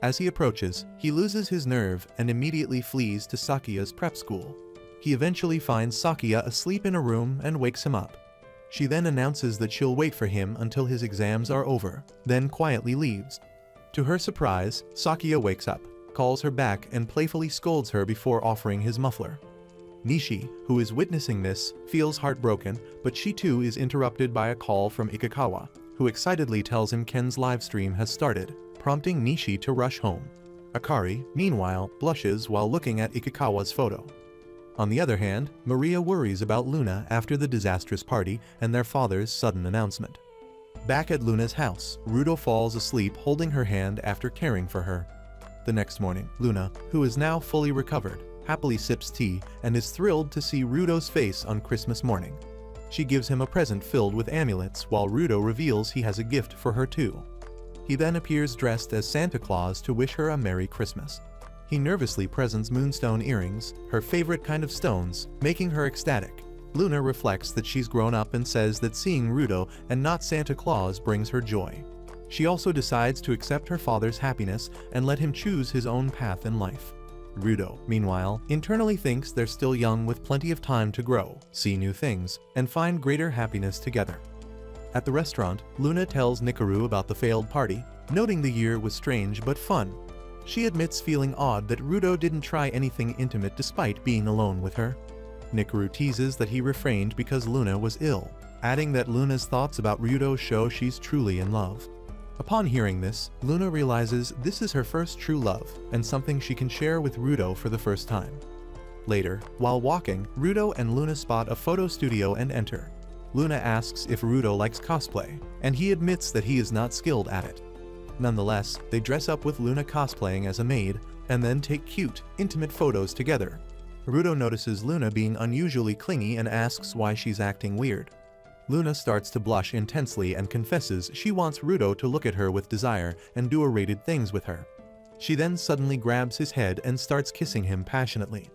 As he approaches, he loses his nerve and immediately flees to Sakia's prep school. He eventually finds Sakia asleep in a room and wakes him up. She then announces that she'll wait for him until his exams are over, then quietly leaves. To her surprise, Sakia wakes up, calls her back and playfully scolds her before offering his muffler. Nishi, who is witnessing this, feels heartbroken, but she too is interrupted by a call from Ikikawa, who excitedly tells him Ken's livestream has started, prompting Nishi to rush home. Akari, meanwhile, blushes while looking at Ikikawa's photo. On the other hand, Maria worries about Luna after the disastrous party and their father's sudden announcement. Back at Luna's house, Rudo falls asleep holding her hand after caring for her. The next morning, Luna, who is now fully recovered, happily sips tea and is thrilled to see Rudo's face on Christmas morning. She gives him a present filled with amulets while Rudo reveals he has a gift for her too. He then appears dressed as Santa Claus to wish her a Merry Christmas. He nervously presents moonstone earrings, her favorite kind of stones, making her ecstatic. Luna reflects that she's grown up and says that seeing Rudo and not Santa Claus brings her joy. She also decides to accept her father's happiness and let him choose his own path in life. Rudo, meanwhile, internally thinks they're still young with plenty of time to grow, see new things, and find greater happiness together. At the restaurant, Luna tells Nikaru about the failed party, noting the year was strange but fun. She admits feeling odd that Rudo didn't try anything intimate despite being alone with her. Nikaru teases that he refrained because Luna was ill, adding that Luna's thoughts about Rudo show she's truly in love. Upon hearing this, Luna realizes this is her first true love and something she can share with Rudo for the first time. Later, while walking, Rudo and Luna spot a photo studio and enter. Luna asks if Rudo likes cosplay, and he admits that he is not skilled at it. Nonetheless, they dress up with Luna cosplaying as a maid, and then take cute, intimate photos together. Rudo notices Luna being unusually clingy and asks why she's acting weird. Luna starts to blush intensely and confesses she wants Rudo to look at her with desire and do R-rated things with her. She then suddenly grabs his head and starts kissing him passionately.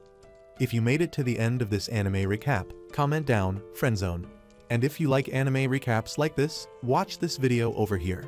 If you made it to the end of this anime recap, comment down, friendzone. And if you like anime recaps like this, watch this video over here.